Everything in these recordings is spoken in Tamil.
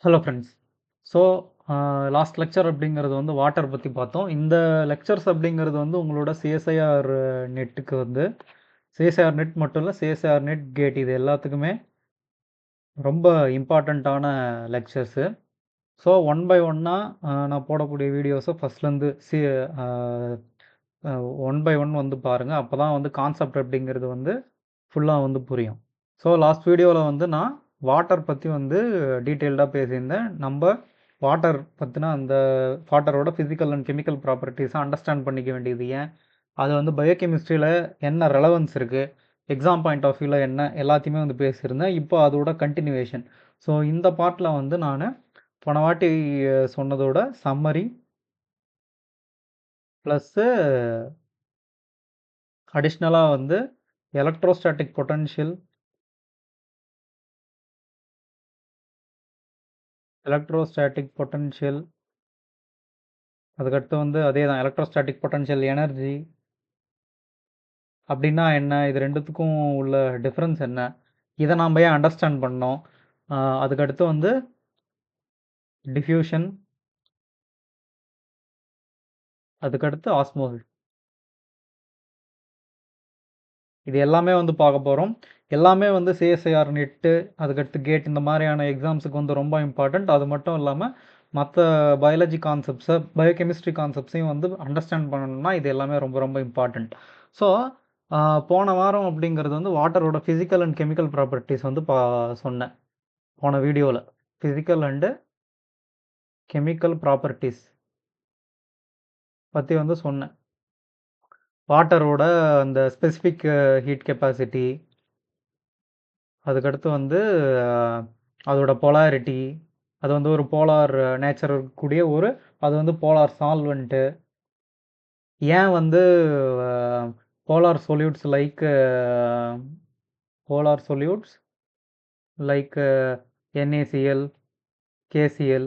Hello friends. So last lecture அப்படிங்கிறது வந்து வாட்டர் பற்றி பார்த்தோம். இந்த லெக்சர்ஸ் அப்படிங்கிறது வந்து உங்களோட சிஎஸ்ஐஆர் நெட்டுக்கு வந்து சிஎஸ்ஐஆர் நெட் மட்டும் இல்லை, சிஎஸ்ஐஆர் நெட் கேட் இது எல்லாத்துக்குமே ரொம்ப இம்பார்ட்டண்ட்டான லெக்சர்ஸு. ஸோ ஒன் பை ஒன்னாக நான் போடக்கூடிய வீடியோஸை ஃபஸ்ட்லேருந்து ஒன் பை ஒன் வந்து பாருங்கள். அப்போ தான் வந்து கான்செப்ட் அப்படிங்கிறது வந்து ஃபுல்லாக வந்து புரியும். ஸோ லாஸ்ட் வீடியோவில் வந்து நான் வாட்டர் பற்றி வந்து டீட்டெயில்டாக பேசியிருந்தேன். நம்ம வாட்டர் பற்றின அந்த வாட்டரோட ஃபிசிக்கல் அண்ட் கெமிக்கல் ப்ராப்பர்ட்டிஸை அண்டர்ஸ்டாண்ட் பண்ணிக்க வேண்டியது ஏன், அது வந்து பயோகெமிஸ்ட்ரியில் என்ன ரெலவன்ஸ் இருக்குது, எக்ஸாம் பாயிண்ட் ஆஃப் வியூவில் என்ன எல்லாத்தையுமே வந்து பேசியிருந்தேன். இப்போ அதோட கண்டினியூவேஷன். ஸோ இந்த பார்ட்டில் வந்து நான் போன வாட்டி சொன்னதோட சம்மரி ப்ளஸ்ஸு அடிஷ்னலாக வந்து எலக்ட்ரோஸ்டாட்டிக் பொட்டன்ஷியல், அதுக்கடுத்து வந்து அதே தான் எலக்ட்ரோஸ்டாட்டிக் பொட்டன்ஷியல் எனர்ஜி அப்படின்னா என்ன, இது ரெண்டுத்துக்கும் உள்ள டிஃப்ரென்ஸ் என்ன, இதை நாம் ஏன் அண்டர்ஸ்டாண்ட் பண்ணோம். அதுக்கடுத்து வந்து டிஃப்யூஷன், அதுக்கடுத்து ஆஸ்மோசிஸ், இது எல்லாமே வந்து பார்க்க போகிறோம். எல்லாமே வந்து சிஎஸ்ஐஆர் நெட்டு, அதுக்கடுத்து கேட் இந்த மாதிரியான எக்ஸாம்ஸுக்கு வந்து ரொம்ப இம்பார்ட்டண்ட். அது மட்டும் இல்லாமல் மற்ற பயாலஜி கான்செப்ட்ஸை, பயோகெமிஸ்ட்ரி கான்செப்ட்ஸையும் வந்து அண்டர்ஸ்டாண்ட் பண்ணணும்னா இது எல்லாமே ரொம்ப ரொம்ப இம்பார்ட்டண்ட். ஸோ போன வாரம் அப்படிங்கிறது வந்து வாட்டரோட ஃபிசிக்கல் அண்ட் கெமிக்கல் ப்ராப்பர்ட்டிஸ் வந்து சொன்னேன் போன வீடியோவில். ஃபிசிக்கல் அண்டு கெமிக்கல் ப்ராப்பர்ட்டிஸ் பற்றி வந்து சொன்னேன். வாட்டரோட அந்த ஸ்பெசிஃபிக் ஹீட் கெப்பாசிட்டி, அதுக்கடுத்து வந்து அதோட பொலாரிட்டி, அது வந்து ஒரு போலார் நேச்சர் இருக்கக்கூடிய அது வந்து போலார் சால்வெண்ட்டு, ஏன் வந்து polar solutes like NaCl, KCl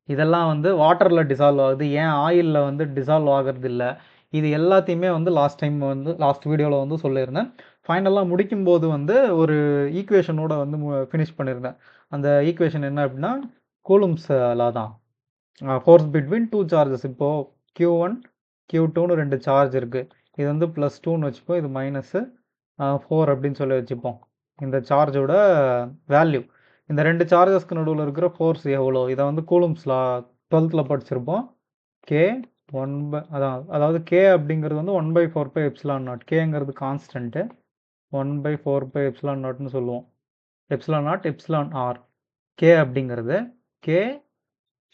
இதெல்லாம் வந்து வாட்டரில் டிசால்வ் ஆகுது, ஏன் ஆயிலில் வந்து டிசால்வ் ஆகிறது இல்லை, இது எல்லாத்தையுமே வந்து லாஸ்ட் வீடியோவில் வந்து சொல்லியிருந்தேன். ஃபைனலாக முடிக்கும்போது வந்து ஒரு ஈக்குவேஷனோட வந்து ஃபினிஷ் பண்ணியிருந்தேன். அந்த ஈக்குவேஷன் என்ன அப்படின்னா கூலும்ஸ் லா தான். Force between two charges. இப்போது Q1 Q2ன்னு ரெண்டு சார்ஜ் இருக்குது. இது வந்து +2ன்னு வச்சுப்போம், இது -4 அப்படின்னு சொல்லி வச்சுப்போம். இந்த சார்ஜோட வேல்யூ, இந்த ரெண்டு சார்ஜஸ்க்கு நடுவில் இருக்கிற ஃபோர்ஸ் எவ்வளோ, இதை வந்து கூலும்ஸ் லா 12th படிச்சிருப்போம். கே அதாவது கே அப்படிங்கிறது வந்து 1/4πε0. கேங்கிறது கான்ஸ்டன்ட்டு, 1/4πε0ன்னு சொல்லுவோம். ε0 கே அப்படிங்கிறது K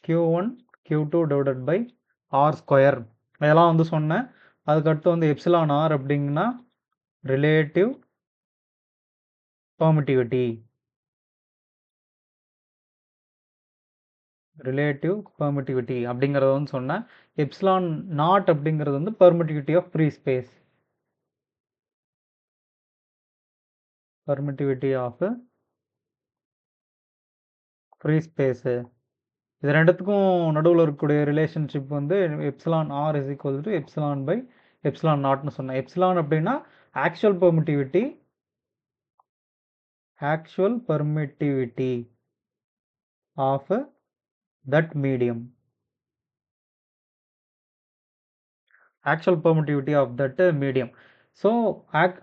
Q1 Q2 divided by R². இதெல்லாம் வந்து சொன்னேன். அதுக்கடுத்து வந்து εr அப்படிங்கன்னா ரிலேட்டிவ் பெர்மிட்டிவிட்டி அப்படிங்கிறத வந்து சொன்னேன். ε0 அப்படிங்கிறது வந்து பெர்மிட்டிவிட்டி ஆஃப் ஃப்ரீ ஸ்பேஸு. இது ரெண்டுத்துக்கும் நடுவில் இருக்கக்கூடிய ரிலேஷன்ஷிப் வந்து εr ε/ε0ன்னு சொன்னேன். எப்சிலான் அப்படின்னா actual permittivity of that medium. So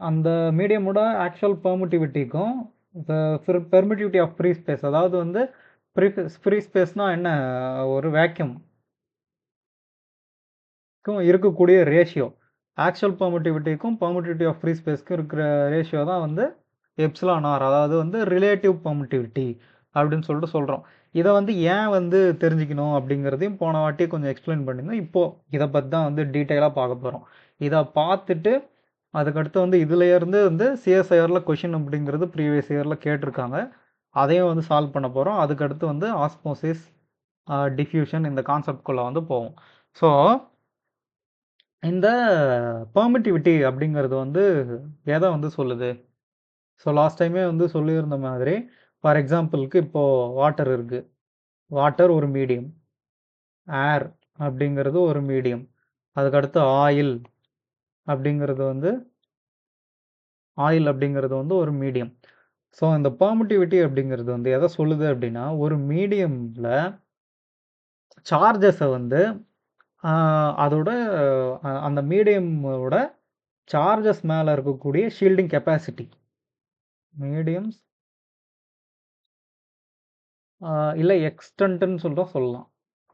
அந்த மீடியமோட ஆக்சுவல் பெர்மிட்டிவிட்டிக்கும் பெர்மிட்டிவிட்டி ஆஃப் ஃப்ரீ ஸ்பேஸ், அதாவது வந்து ஃப்ரீ ஸ்பேஸ்னால் என்ன, ஒரு வேக்யூம்க்கும் இருக்கக்கூடிய ரேஷியோ, ஆக்சுவல் பெர்மிட்டிவிட்டிக்கும் பெர்மிட்டிவிட்டி ஆஃப் ஃப்ரீ ஸ்பேஸ்க்கும் இருக்கிற ரேஷியோ தான் வந்து εr, அதாவது வந்து ரிலேட்டிவ் பெர்மிட்டிவிட்டி அப்படின்னு சொல்லிட்டு சொல்கிறோம். இதை வந்து ஏன் வந்து தெரிஞ்சுக்கணும் அப்படிங்கிறதையும் போன வாட்டி கொஞ்சம் எக்ஸ்பிளைன் பண்ணியிருந்தோம். இப்போது இதை பற்றி தான் வந்து டீட்டெயிலாக பார்க்க போகிறோம். இதை பார்த்துட்டு அதுக்கடுத்து வந்து இதுலேருந்து வந்து சிஎஸ்ஐஆரில் கொஷின் அப்படிங்கிறது ப்ரீவியஸ் இயரில் கேட்டிருக்காங்க, அதையும் வந்து சால்வ் பண்ண போகிறோம். அதுக்கடுத்து வந்து ஆஸ்மோசிஸ், டிஃப்யூஷன் இந்த கான்செப்ட்குள்ளே வந்து போவோம். ஸோ இந்த பெர்மிட்டிவிட்டி அப்படிங்கிறது வந்து எதை வந்து சொல்லுது. ஸோ லாஸ்ட் டைமே வந்து சொல்லியிருந்த மாதிரி, ஃபார் எக்ஸாம்பிளுக்கு இப்போது வாட்டர் இருக்குது, வாட்டர் ஒரு மீடியம், ஏர் அப்படிங்கிறது ஒரு மீடியம், அதுக்கடுத்து ஆயில் அப்படிங்கிறது வந்து ஒரு மீடியம். ஸோ இந்த பெர்மிட்டிவிட்டி அப்படிங்கிறது வந்து எதை சொல்லுது அப்படின்னா, ஒரு மீடியமில் சார்ஜஸை வந்து அதோட அந்த மீடியமோட சார்ஜஸ் மேலே இருக்கக்கூடிய ஷீல்டிங் கெப்பாசிட்டி மீடியம்ஸ் இல்லை எக்ஸ்டென்ட்னு சொல்லலாம்.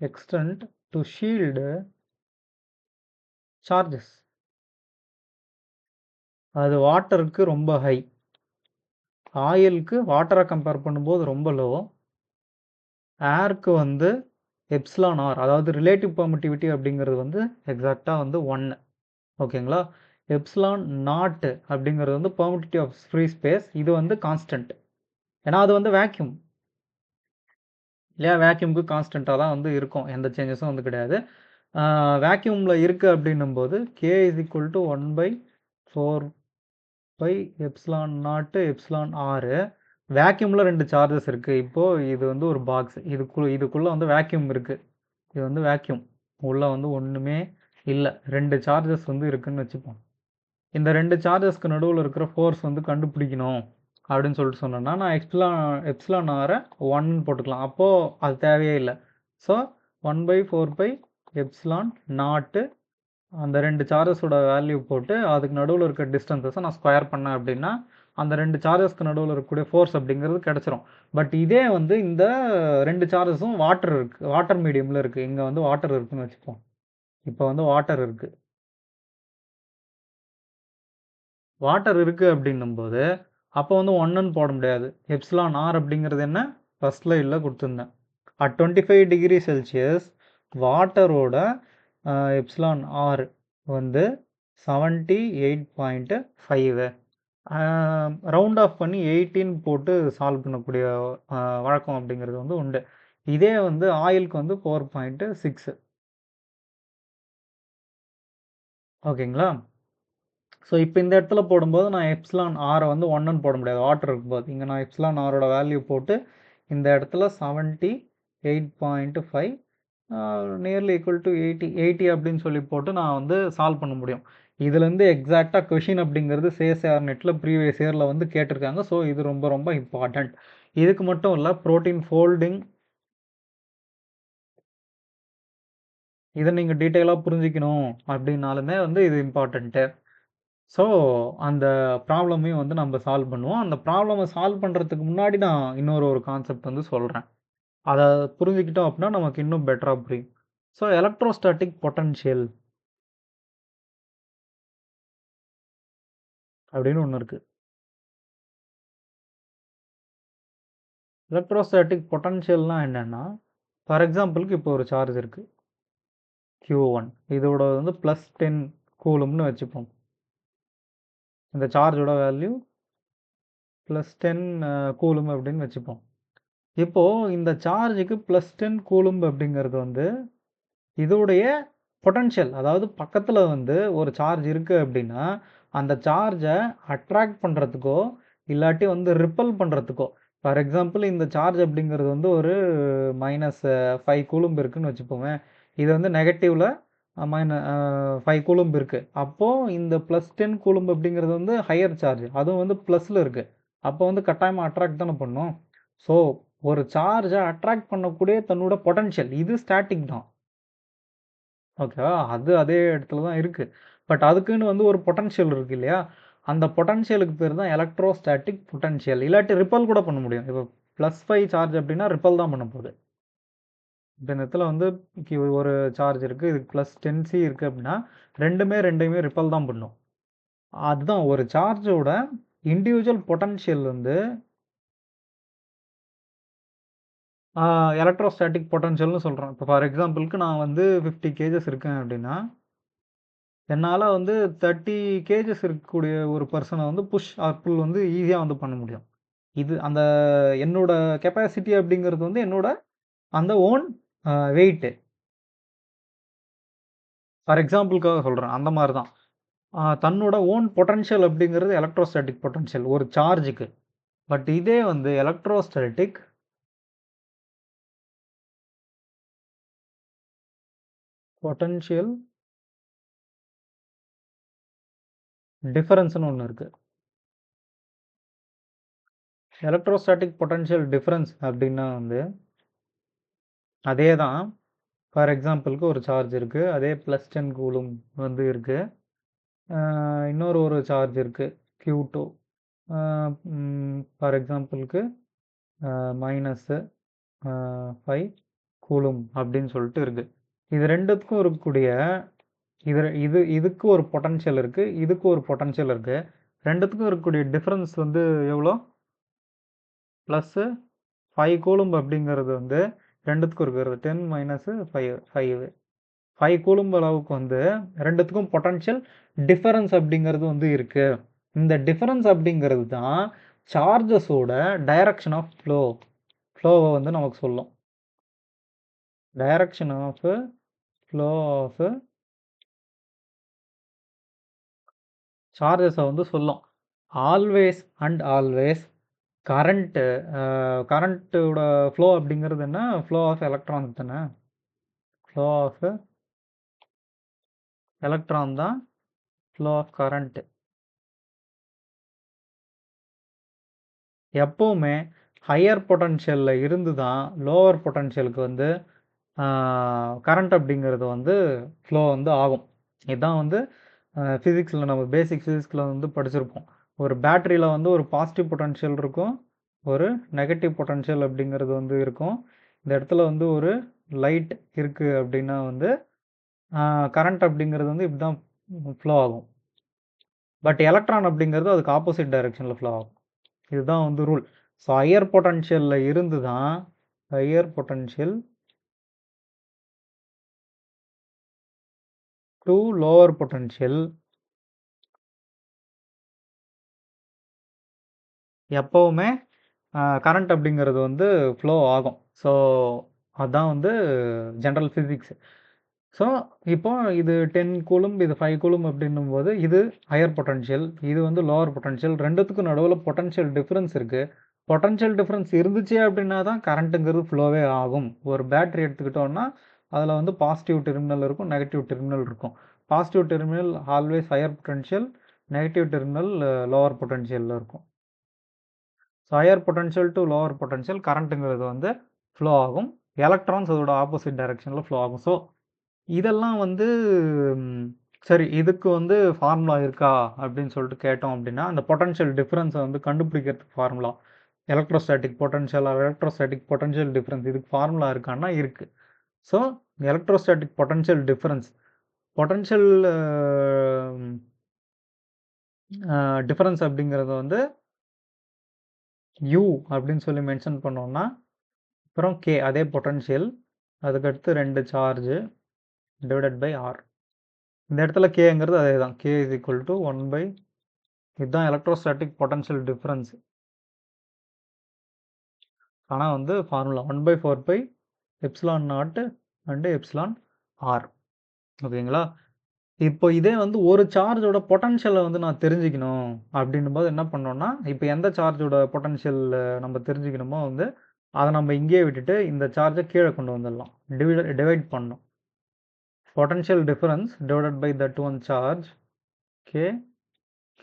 Extent to shield charges. அது வாட்டருக்கு ரொம்ப ஹை, ஆயிலுக்கு வாட்டரை கம்பேர் பண்ணும்போது ரொம்ப லோ, ஏருக்கு வந்து எப்சிலான் ஆர், அதாவது ரிலேட்டிவ் பெர்மிட்டிவிட்டி அப்படிங்கிறது வந்து எக்ஸாக்டாக வந்து 1. ஓகேங்களா? எப்சிலான் நாட் அப்படிங்கிறது வந்து பெர்மிட்டிவிட்டி ஆஃப் ஃப்ரீ ஸ்பேஸ். இது வந்து கான்ஸ்டன்ட், ஏன்னா அது வந்து வேக்யூம் இல்லையா? வேக்யூமுக்கு கான்ஸ்டண்ட்டாக தான் வந்து இருக்கும், எந்த சேஞ்சஸும் வந்து கிடையாது. வேக்யூமில் இருக்குது அப்படின்னும்போது K is equal to 1/4 epsilon நாட்டு எப்சிலான் ஆறு. வேக்யூமில் 2 சார்ஜஸ் இருக்குது. இப்போது இது வந்து ஒரு பாக்ஸ், இதுக்குள்ளே வந்து வேக்யூம் இருக்குது. இது வந்து வேக்யூம், உள்ளே வந்து ஒன்றுமே இல்லை, 2 சார்ஜஸ் வந்து இருக்குதுன்னு வச்சுப்போம். இந்த 2 சார்ஜஸ்க்கு நடுவில் இருக்கிற ஃபோர்ஸ் வந்து கண்டுபிடிக்கணும் அப்படின்னு சொல்லிட்டு சொன்னோன்னா, நான் எப்சிலான் ஆரை 1 போட்டுக்கலாம். அப்போது அது தேவையே இல்லை. ஸோ 1/4 எப்சிலான் நாட்டு அந்த 2 சார்ஜஸோட வேல்யூ போட்டு அதுக்கு நடுவில் இருக்க டிஸ்டன்ஸஸை நான் ஸ்கொயர் பண்ணேன் அப்படின்னா அந்த 2 சார்ஜஸ்க்கு நடுவில் இருக்கக்கூடிய ஃபோர்ஸ் அப்படிங்கிறது கிடச்சிரும். பட் இதே வந்து இந்த 2 சார்ஜஸும் வாட்டர் இருக்குது, வாட்டர் மீடியமில் இருக்குது. இங்கே வந்து வாட்டர் இருக்குதுன்னு வச்சுப்போம். இப்போ வந்து வாட்டர் இருக்குது. வாட்டர் இருக்குது அப்படின்னும்போது அப்போ வந்து 1ன்னு போட முடியாது. எப்சிலான் ஆர் அப்படிங்கிறது என்ன, ஃபர்ஸ்ட் லைனில் கொடுத்துருந்தேன். அட் 25 டிகிரி செல்சியஸ் வாட்டரோட எப்சிலான் ஆர் வந்து 78.5. ரவுண்ட் ஆஃப் பண்ணி 18 போட்டு சால்வ் பண்ணக்கூடிய வழக்கம் அப்படிங்கிறது வந்து உண்டு. இதே வந்து ஆயிலுக்கு வந்து 4.6. ஓகேங்களா? ஸோ இப்போ இந்த இடத்துல போடும்போது நான் எப்சிலான் ஆரை வந்து 1ன்னு போட முடியாது, வாட்டர் இருக்கும்போது. இங்கே நான் எப்சிலான் ஆரோட வேல்யூ போட்டு இந்த இடத்துல 78.5 நியர்லி ஈக்குவல் டு 80 அப்படின்னு சொல்லி போட்டு நான் வந்து சால்வ் பண்ண முடியும். இதுலேருந்து எக்ஸாக்டாக கொஷின் அப்படிங்கிறது சேஎஸ்ஆர் நெட்டில் ப்ரீவியஸ் இயரில் வந்து கேட்டிருக்காங்க. ஸோ இது ரொம்ப ரொம்ப இம்பார்ட்டண்ட். இதுக்கு மட்டும் இல்லை, ப்ரோட்டீன் ஃபோல்டிங் இதை நீங்கள் டீட்டெயிலாக புரிஞ்சிக்கணும் அப்படின்னாலுமே வந்து இது இம்பார்ட்டண்ட்டு. ஸோ அந்த ப்ராப்ளமையும் வந்து நம்ம சால்வ் பண்ணுவோம். அந்த ப்ராப்ளமை சால்வ் பண்ணுறதுக்கு முன்னாடி நான் ஒரு கான்செப்ட் வந்து சொல்கிறேன். அதை புரிஞ்சுக்கிட்டோம் அப்படின்னா நமக்கு இன்னும் பெட்டராக புரியும். ஸோ எலக்ட்ரோஸ்டாட்டிக் பொட்டன்ஷியல் அப்படின்னு ஒன்று இருக்குது. எலக்ட்ரோஸ்டாட்டிக் பொட்டன்ஷியல்னா என்னென்னா, ஃபார் எக்ஸாம்பிளுக்கு இப்போ ஒரு சார்ஜ் இருக்குது Q1, இதோட வந்து +10 கூலும்னு வச்சுப்போம். இந்த சார்ஜோட வேல்யூ +10 கூலும் அப்படின்னு வச்சுப்போம். இப்போது இந்த சார்ஜுக்கு +10 கூலும் அப்படிங்கிறது வந்து இதோடைய பொட்டன்ஷியல், அதாவது பக்கத்தில் வந்து ஒரு சார்ஜ் இருக்குது அப்படின்னா அந்த சார்ஜை அட்ராக்ட் பண்ணுறதுக்கோ இல்லாட்டி வந்து ரிப்பல் பண்ணுறதுக்கோ, ஃபார் எக்ஸாம்பிள் இந்த சார்ஜ் அப்படிங்கிறது வந்து ஒரு -5 கூலும்ப் இருக்குதுன்னு வச்சுப்போமே. இது வந்து நெகட்டிவில் -5 கூலும்ப் இருக்குது. அப்போது இந்த +10 கூலும்ப் அப்படிங்கிறது வந்து ஹையர் சார்ஜ், அதுவும் வந்து ப்ளஸில் இருக்குது. அப்போ வந்து கட்டாயமாக அட்ராக்ட் தானே பண்ணும். ஸோ ஒரு சார்ஜை அட்ராக்ட் பண்ணக்கூடிய தன்னோட பொட்டன்ஷியல் இது ஸ்டாட்டிக் தான். ஓகேவா? அது அதே இடத்துல தான் இருக்குது. பட் அதுக்குன்னு வந்து ஒரு பொட்டன்ஷியல் இருக்குது இல்லையா? அந்த பொட்டன்ஷியலுக்கு பேர் தான் எலக்ட்ரோஸ்டாட்டிக் பொட்டன்ஷியல். இல்லாட்டி ரிப்பல் கூட பண்ண முடியும். இப்போ +5 சார்ஜ் அப்படின்னா ரிப்பல் தான் பண்ண போகுது. இப்போ இந்த இடத்துல வந்து ஒரு சார்ஜ் இருக்குது, இதுக்கு +10C இருக்குது அப்படின்னா ரெண்டையுமே ரிப்பல் தான் பண்ணும். அதுதான் ஒரு சார்ஜோட இண்டிவிஜுவல் பொட்டன்ஷியல் வந்து எலக்ட்ரோஸ்டாட்டிக் பொட்டன்ஷியல்னு சொல்கிறோம். இப்போ ஃபார் எக்ஸாம்பிளுக்கு நான் வந்து 50 கேஜஸ் இருக்கேன் அப்படின்னா என்னால் வந்து 30 கேஜஸ் இருக்கக்கூடிய ஒரு பர்சனை வந்து புஷ் ஆர் புல் வந்து ஈஸியாக வந்து பண்ண முடியும். இது அந்த என்னோட கெப்பாசிட்டி அப்படிங்கிறது வந்து என்னோட அந்த ஓன் வெயிட்டு. ஃபார் எக்ஸாம்பிளுக்காக சொல்கிறேன், அந்த மாதிரி தான். தன்னோட ஓன் பொட்டன்ஷியல் அப்படிங்கிறது எலக்ட்ரோஸ்டாட்டிக் பொட்டன்ஷியல் ஒரு சார்ஜுக்கு. பட் இதே வந்து எலக்ட்ரோஸ்டாட்டிக் பொட்டன்ஷியல் டிஃபரன்ஸ்னு ஒன்று இருக்குது. எலக்ட்ரோஸ்டாட்டிக் பொட்டன்ஷியல் டிஃப்ரென்ஸ் அப்படின்னா வந்து அதே தான். ஃபார் எக்ஸாம்பிளுக்கு ஒரு சார்ஜ் இருக்குது, அதே +10 கூலும் வந்து இருக்குது. இன்னொரு சார்ஜ் இருக்குது Q2. ஃபார் எக்ஸாம்பிளுக்கு -5 கூலும் அப்படின்னு சொல்லிட்டு இருக்குது. இது ரெண்டுத்துக்கும் இருக்கக்கூடிய இதுக்கு ஒரு பொட்டன்ஷியல் இருக்குது, இதுக்கு ஒரு பொட்டன்ஷியல் இருக்குது. ரெண்டுத்துக்கும் இருக்கக்கூடிய டிஃப்ரென்ஸ் வந்து எவ்வளோ? +5 கூலும் அப்படிங்கிறது வந்து ரெண்டுத்துக்கும் இருக்கிறது 10 - 5 கூலும் அளவுக்கு வந்து ரெண்டுத்துக்கும் பொட்டன்ஷியல் டிஃபரன்ஸ் அப்படிங்கிறது வந்து இருக்கு. இந்த டிஃபரன்ஸ் அப்படிங்கிறது தான் சார்ஜஸோட டைரக்ஷன் ஆஃப் ஃப்ளோவை வந்து நமக்கு சொல்லும். டைரக்ஷன் ஆஃப் ஃப்ளோ ஆஃப் சார்ஜஸை வந்து சொல்லும். ஆல்வேஸ் கரண்ட்டோட ஃப்ளோ அப்படிங்கிறது என்ன? ஃப்ளோ ஆஃப் எலக்ட்ரான்ஸ் தானே. ஃப்ளோ ஆஃப் எலக்ட்ரான் தான் ஃப்ளோ ஆஃப் கரண்ட். எப்போவுமே ஹையர் பொட்டன்ஷியலில் இருந்து தான் லோவர் பொட்டன்ஷியலுக்கு வந்து கரண்ட் அப்படிங்கிறது வந்து ஃப்ளோ வந்து ஆகும். இதுதான் வந்து ஃபிசிக்ஸில் நம்ம பேசிக் ஃபிசிக்ஸில் வந்து படிச்சிருப்போம். ஒரு பேட்டரியில் வந்து ஒரு பாசிட்டிவ் பொட்டன்ஷியல் இருக்கும், ஒரு நெகட்டிவ் பொட்டன்ஷியல் அப்படிங்கிறது வந்து இருக்கும். இந்த இடத்துல வந்து ஒரு லைட் இருக்குது அப்படின்னா வந்து கரண்ட் அப்படிங்கிறது வந்து இப்படி தான் ஃப்ளோ ஆகும். பட் எலக்ட்ரான் அப்படிங்கிறது அதுக்கு ஆப்போசிட் டைரெக்ஷனில் ஃப்ளோ ஆகும். இதுதான் வந்து ரூல். ஸோ ஹையர் பொட்டன்ஷியலில் இருந்து தான் higher potential to lower potential எப்போவுமே கரண்ட் அப்படிங்கிறது வந்து ஃப்ளோ ஆகும். ஸோ அதுதான் வந்து ஜென்ரல் ஃபிசிக்ஸ். ஸோ இப்போ இது 10 கூலும், இது 5 கூலும் அப்படின்னும்போது இது ஹையர் பொட்டன்ஷியல், இது வந்து லோவர் பொட்டன்ஷியல். ரெண்டுத்துக்கும் நடுவில் பொட்டன்ஷியல் டிஃப்ரென்ஸ் இருக்குது. பொட்டன்ஷியல் டிஃப்ரென்ஸ் இருந்துச்சு அப்படின்னா தான் கரண்ட்டுங்கிறது ஃப்ளோவே ஆகும். ஒரு பேட்டரி எடுத்துக்கிட்டோன்னா அதில் வந்து பாசிட்டிவ் டெர்மினல் இருக்கும், நெகட்டிவ் டெர்மினல் இருக்கும். Positive terminal always higher potential, negative terminal lower பொட்டன்ஷியலில் இருக்கும். So higher potential to lower potential கரண்ட்டுங்கிறது வந்து ஃப்ளோ ஆகும். எலக்ட்ரான்ஸ் அதோட ஆப்போசிட் டைரெக்ஷனில் ஃப்ளோ ஆகும். ஸோ இதெல்லாம் வந்து சரி, இதுக்கு வந்து ஃபார்முலா இருக்கா அப்படின்னு சொல்லிட்டு கேட்டோம் அப்படின்னா, அந்த பொட்டன்ஷியல் டிஃப்ரென்ஸை வந்து கண்டுபிடிக்கிறதுக்கு formula, electrostatic potential or electrostatic potential difference, இதுக்கு ஃபார்முலா இருக்கான்னா இருக்குது. So electrostatic potential difference, potential difference அப்படிங்கிறது வந்து U அப்படின்னு சொல்லி மென்ஷன் பண்ணோம்னா, அப்புறம் K அதே பொட்டன்ஷியல், அதுக்கடுத்து 2 சார்ஜு டிவைடட் பை R. இந்த இடத்துல Kங்கிறது அதே தான், K is equal to 1 by, இதுதான் எலக்ட்ரோஸ்டாட்டிக் பொட்டன்ஷியல் டிஃப்ரென்ஸ். ஆனால் வந்து formula 1/4 pi epsilon naught and epsilon R. ஓகேங்களா? இப்போ இதே வந்து ஒரு சார்ஜோட பொட்டன்ஷியலை வந்து நான் தெரிஞ்சுக்கணும் அப்படின்னும் போது என்ன பண்ணோம்னா, இப்போ எந்த சார்ஜோட பொட்டன்ஷியல் நம்ம தெரிஞ்சுக்கணுமோ வந்து அதை நம்ம இங்கேயே விட்டுட்டு இந்த சார்ஜை கீழே கொண்டு வந்துடலாம். டிவைட் பண்ணணும். Potential difference divided by that one charge K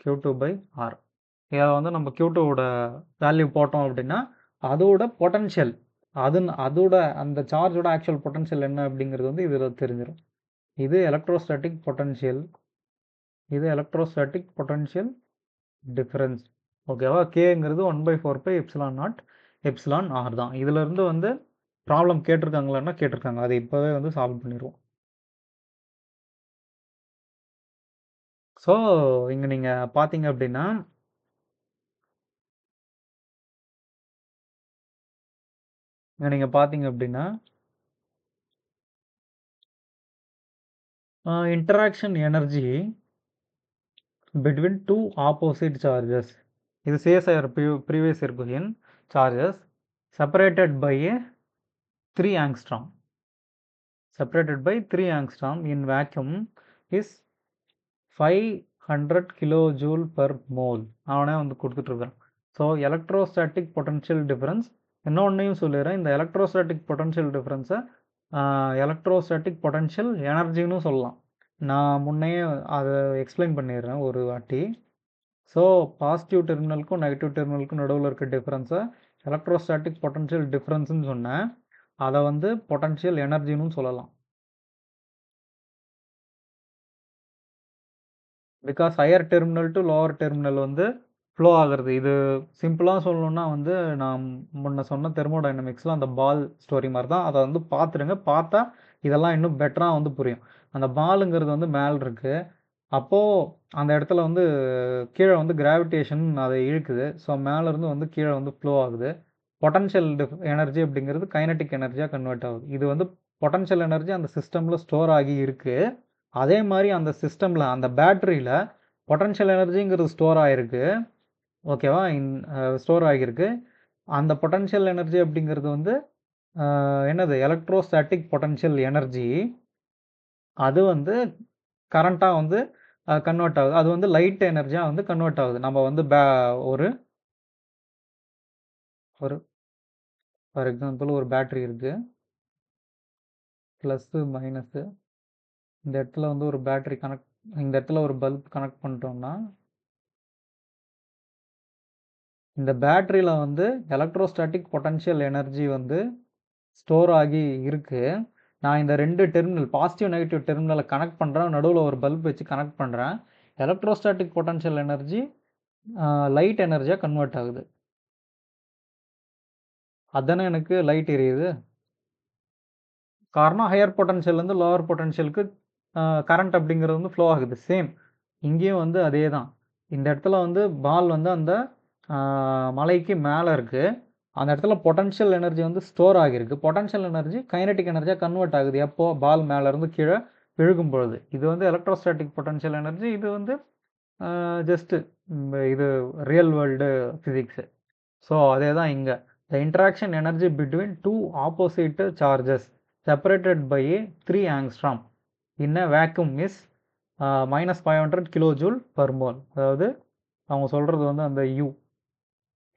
Q2 by R. இதை வந்து நம்ம Q2ஓட வேல்யூ போட்டோம் அப்படின்னா அதோட பொட்டன்ஷியல், அதோட அந்த சார்ஜோட ஆக்சுவல் பொட்டன்ஷியல் என்ன அப்படிங்கிறது வந்து இதில் தெரிஞ்சிடும். இது எலக்ட்ரோஸ்டாட்டிக் பொட்டன்ஷியல், இது எலக்ட்ரோஸ்டாட்டிக் பொட்டன்ஷியல் டிஃபரன்ஸ். ஓகேவா? Kங்கிறது 1/4 pi epsilon naught epsilon R தான். இதிலிருந்து வந்து ப்ராப்ளம் கேட்டிருக்காங்களான்னா கேட்டிருக்காங்க, அதை இப்போவே வந்து சால்வ் பண்ணிடுவோம். ஸோ இங்கே நீங்கள் பார்த்தீங்க அப்படின்னா interaction energy between two opposite charges, இது says our previous year question, charges separated by 3 angstrom, in vacuum is 500 kilojoule per mole. அவனே வந்து கொடுத்துட்ருக்கான். ஸோ எலக்ட்ரோஸ்டாட்டிக் பொட்டன்ஷியல் டிஃபரன்ஸ், இன்னொன்னையும் சொல்லிடுறேன், இந்த எலக்ட்ரோஸ்டாட்டிக் பொட்டன்ஷியல் டிஃபரன்ஸை எலக்ட்ரோஸ்டாட்டிக் பொட்டன்ஷியல் எனர்ஜின்னு சொல்லலாம். நான் முன்னையே அதை எக்ஸ்பிளைன் பண்ணிடுறேன் ஒரு வாட்டி. ஸோ பாசிட்டிவ் டெர்மினலுக்கும் நெகட்டிவ் டெர்மினலுக்கும் நடுவில் இருக்க டிஃப்ரென்ஸை எலக்ட்ரோஸ்டாட்டிக் பொட்டன்ஷியல் டிஃப்ரென்ஸ்னு சொன்னேன். அதை வந்து பொட்டன்ஷியல் எனர்ஜின்னு சொல்லலாம். Because higher terminal to lower terminal வந்து ஃப்ளோ ஆகிறது. இது சிம்பிளாக சொல்லணும்னா வந்து நான் முன்ன சொன்ன தெர்மோடைனமிக்ஸில் அந்த பால் ஸ்டோரி மாதிரி தான். அதை வந்து பார்த்துருங்க. பார்த்தா இதெல்லாம் இன்னும் பெட்டராக வந்து புரியும். அந்த பாலுங்கிறது வந்து மேலே இருக்குது. அப்போது அந்த இடத்துல வந்து கீழே வந்து கிராவிடேஷன் அதை இழுக்குது. ஸோ மேலேருந்து வந்து கீழே வந்து ஃப்ளோ ஆகுது. பொட்டன்ஷியல் எனர்ஜி அப்படிங்கிறது கைனட்டிக் எனர்ஜியாக கன்வெர்ட் ஆகுது. இது வந்து பொட்டன்ஷியல் எனர்ஜி அந்த சிஸ்டமில் ஸ்டோர் ஆகி இருக்குது. அதே மாதிரி அந்த சிஸ்டமில் அந்த பேட்டரியில் பொட்டன்ஷியல் எனர்ஜிங்கிறது ஸ்டோர் ஆகிருக்கு. ஓகேவா? ஸ்டோர் ஆகியிருக்கு. அந்த பொட்டன்ஷியல் எனர்ஜி அப்படிங்கிறது வந்து என்னது எலக்ட்ரோஸ்டாட்டிக் பொட்டன்ஷியல் எனர்ஜி. அது வந்து கரண்ட்டாக வந்து கன்வெர்ட் ஆகுது. அது வந்து லைட் எனர்ஜியாக வந்து கன்வெர்ட் ஆகுது. நம்ம வந்து ஒரு ஒரு ஃபார் எக்ஸாம்பிள் ஒரு பேட்டரி இருக்குது. ப்ளஸ்ஸு மைனஸு இந்த இடத்துல வந்து ஒரு பேட்டரி இந்த இடத்துல ஒரு பல்ப் கனெக்ட் பண்ணிட்டோம்னா இந்த பேட்டரியில் வந்து எலக்ட்ரோஸ்டாட்டிக் பொட்டன்ஷியல் எனர்ஜி வந்து ஸ்டோர் ஆகி இருக்குது. நான் இந்த 2 டெர்மினல் பாசிட்டிவ் நெகட்டிவ் டெர்மினலை கனெக்ட் பண்ணுறேன். நடுவில் ஒரு பல்ப் வச்சு கனெக்ட் பண்ணுறேன். எலக்ட்ரோஸ்டாட்டிக் பொட்டன்ஷியல் எனர்ஜி லைட் எனர்ஜியாக கன்வெர்ட் ஆகுது. அதுதானே எனக்கு லைட் எரியுது. காரணம் ஹையர் பொட்டன்ஷியல்லேருந்து லோவர் பொட்டன்ஷியலுக்கு கரண்ட் அப்படிங்கிறது வந்து ஃப்ளோ ஆகுது. சேம் இங்கேயும் வந்து அதே தான். இந்த இடத்துல வந்து பால் வந்து அந்த மலைக்கு மேலே இருக்குது. அந்த இடத்துல பொட்டன்ஷியல் எனர்ஜி வந்து ஸ்டோர் ஆகியிருக்கு. பொட்டன்ஷியல் எனர்ஜி கைனட்டிக் எனர்ஜியாக கன்வெர்ட் ஆகுது. எப்போ பால் மேலேருந்து கீழே விழுகும் பொழுது. இது வந்து எலக்ட்ரோஸ்டாட்டிக் பொட்டன்ஷியல் எனர்ஜி. இது வந்து ஜஸ்ட்டு இது ரியல் வேர்ல்டு ஃபிசிக்ஸு. ஸோ அதே தான் இங்கே. The interaction energy between 2 opposite charges separated by 3 angstrom in a vacuum is -500 kilojoule per mole. அதாவது அவங்க சொல்கிறது வந்து அந்த